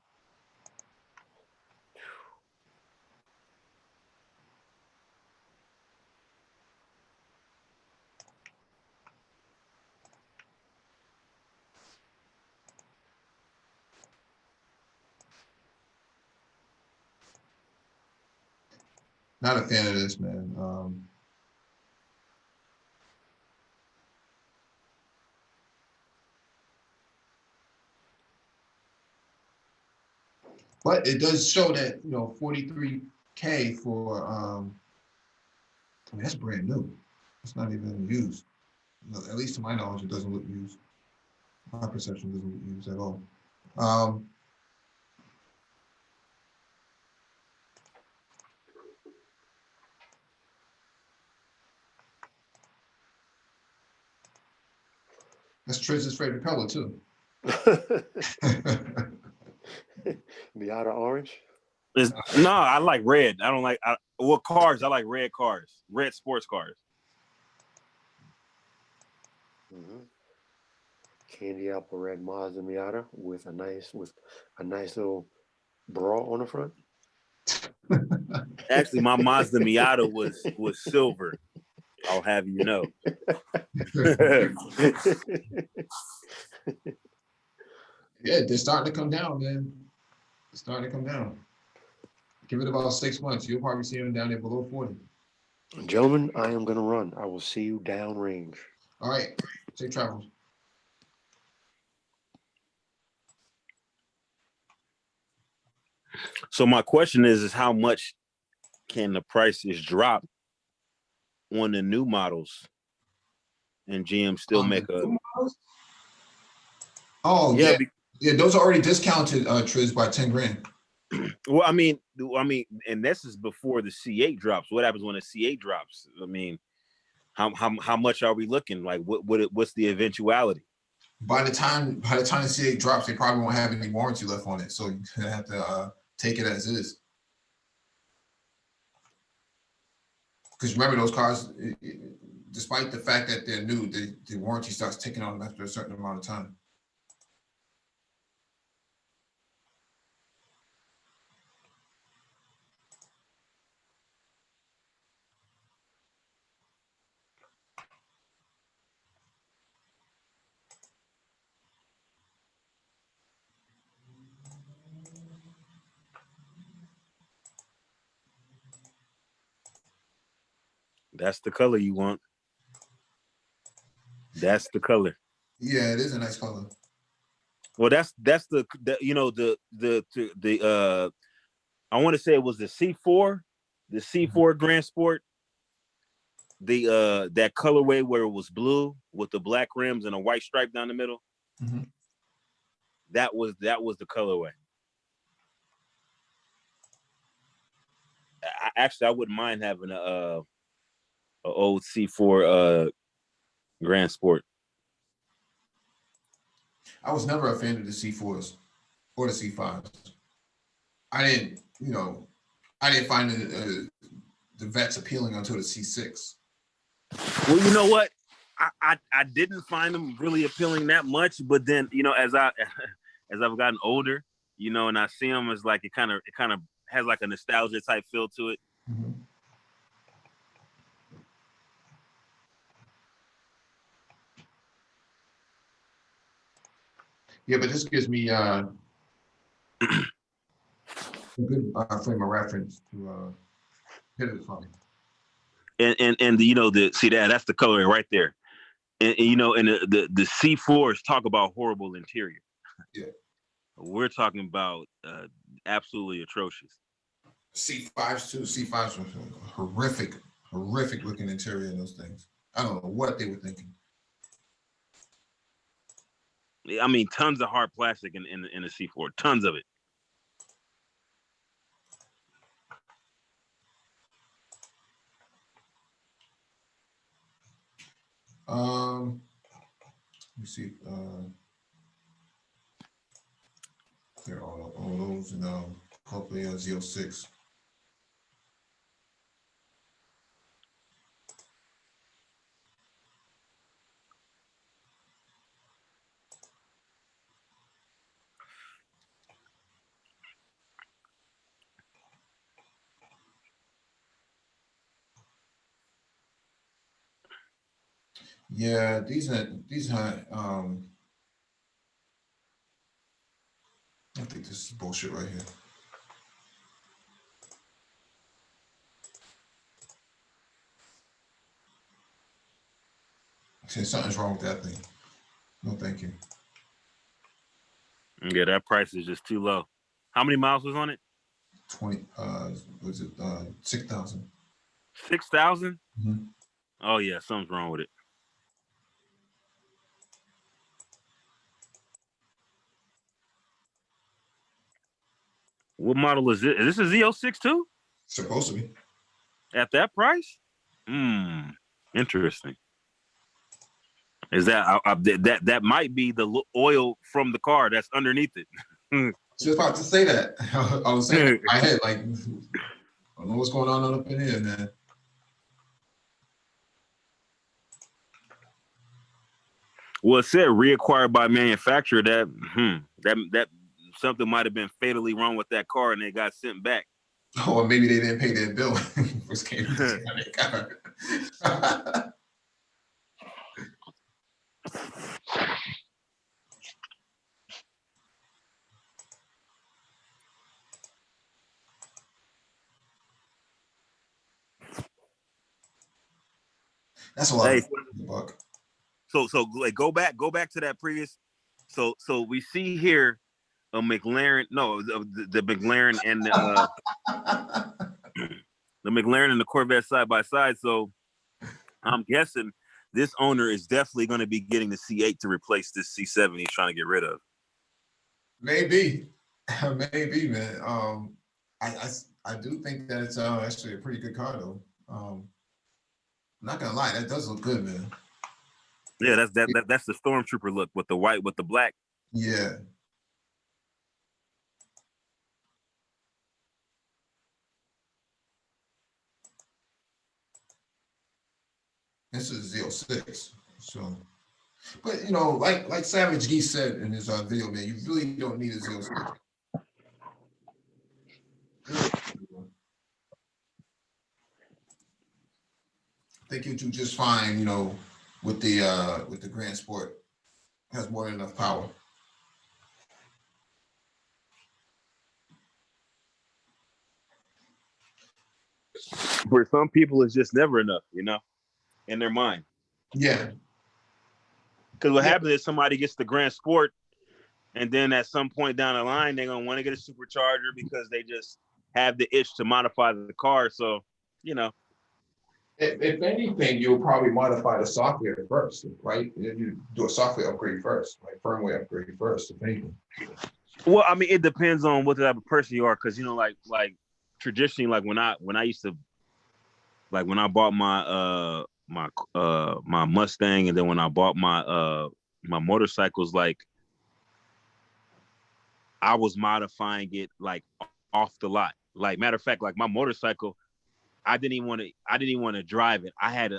Not a fan of this, man. But it does show that, 43K for I mean, that's brand new. It's not even used. At least to my knowledge, it doesn't look used. My perception doesn't look used at all. That's Triz's favorite color too. Miata orange. No, I like red. I don't like cars. I like red cars, red sports cars. Mm-hmm. Candy apple red Mazda Miata with a nice little bra on the front. Actually, my Mazda Miata was silver. I'll have you know. Yeah, they're starting to come down, man. They're starting to come down. Give it about 6 months. You'll probably see them down there below 40. Gentlemen, I am going to run. I will see you downrange. All right. Safe travels. So my question is how much can the prices drop on the new models, and GM still make a? Oh yeah, yeah. Those are already discounted, Triz, by 10 grand. Well, I mean, and this is before the C8 drops. What happens when the C8 drops? I mean, how much are we looking? Like, what's the eventuality? By the time the C8 drops, they probably won't have any warranty left on it, so you're gonna have to take it as is. Because remember, those cars, despite the fact that they're new, the warranty starts ticking on them after a certain amount of time. That's the color you want. That's the color. Yeah, it is a nice color. Well, that's the I want to say it was the C4, the C4 Grand Sport, the that colorway where it was blue with the black rims and a white stripe down the middle. Mm-hmm. That was the colorway. I wouldn't mind having a old C4 Grand Sport. I was never a fan of the C4s or the C5s. I didn't find the vets appealing until the C6. Well, you know what? I didn't find them really appealing that much, but then as I've gotten older, and I see them as like it kind of has like a nostalgia type feel to it. Mhm. Yeah, but this gives me a good frame of reference to hit it from. And see that's the color right there. And the C4s talk about horrible interior. Yeah. We're talking about absolutely atrocious. C5s too. C5s were horrific looking interior in those things. I don't know what they were thinking. I mean, tons of hard plastic in the C4, tons of it. Let me see. There are all those and hopefully Z06. Yeah, these are I think this is bullshit right here. See, something's wrong with that thing. No, thank you. Yeah, that price is just too low. How many miles was on it? 20. Was it 6,000? 6,000? Mm-hmm. Oh yeah, something's wrong with it. What model is it? Is this a Z06 too? Supposed to be. At that price? Interesting. Is that that might be the oil from the car that's underneath it? Just about to say that. I was saying in my head, like, I don't know what's going on up in here, man. Well, it said reacquired by manufacturer. That something might have been fatally wrong with that car, and they got sent back. Or maybe they didn't pay their bill. First came to their car. That's a lot Hey, of buck. so like go back to that previous. So we see here a McLaren. No, the McLaren and the McLaren and the Corvette side by side. So I'm guessing this owner is definitely going to be getting the C8 to replace this C7 he's trying to get rid of. Maybe, maybe, man. I do think that it's actually a pretty good car, though. I'm not gonna lie, that does look good, man. Yeah, that's the Stormtrooper look with the white with the black. Yeah. This is Z06. So, but like Savage Geese said in his video, man, you really don't need a Z06. I think you do just fine, with the Grand Sport. Has more than enough power. For some people, it's just never enough, in their mind. Yeah. Because what happens is somebody gets the Grand Sport, and then at some point down the line, they're gonna want to get a supercharger because they just have the itch to modify the car. So, If anything, you'll probably modify the software first, right? You do a software upgrade first, like firmware upgrade first, if anything. Well, I mean, it depends on what type of person you are, because like traditionally, like when I used to, like when I bought my my Mustang, and then when I bought my my motorcycles, like I was modifying it like off the lot. Like matter of fact, like my motorcycle, I didn't even want to drive it. I had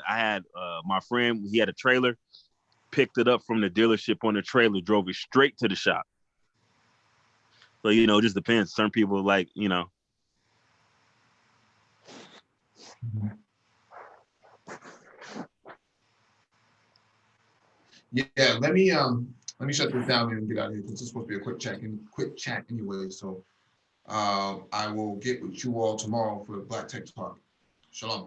my friend, he had a trailer, picked it up from the dealership on the trailer, drove it straight to the shop. So, you know, it just depends. Certain people like, you know. Yeah, let me shut this down and get out of here because this is supposed to be a quick chat anyway. So I will get with you all tomorrow for Black Tech Talk. Shalom.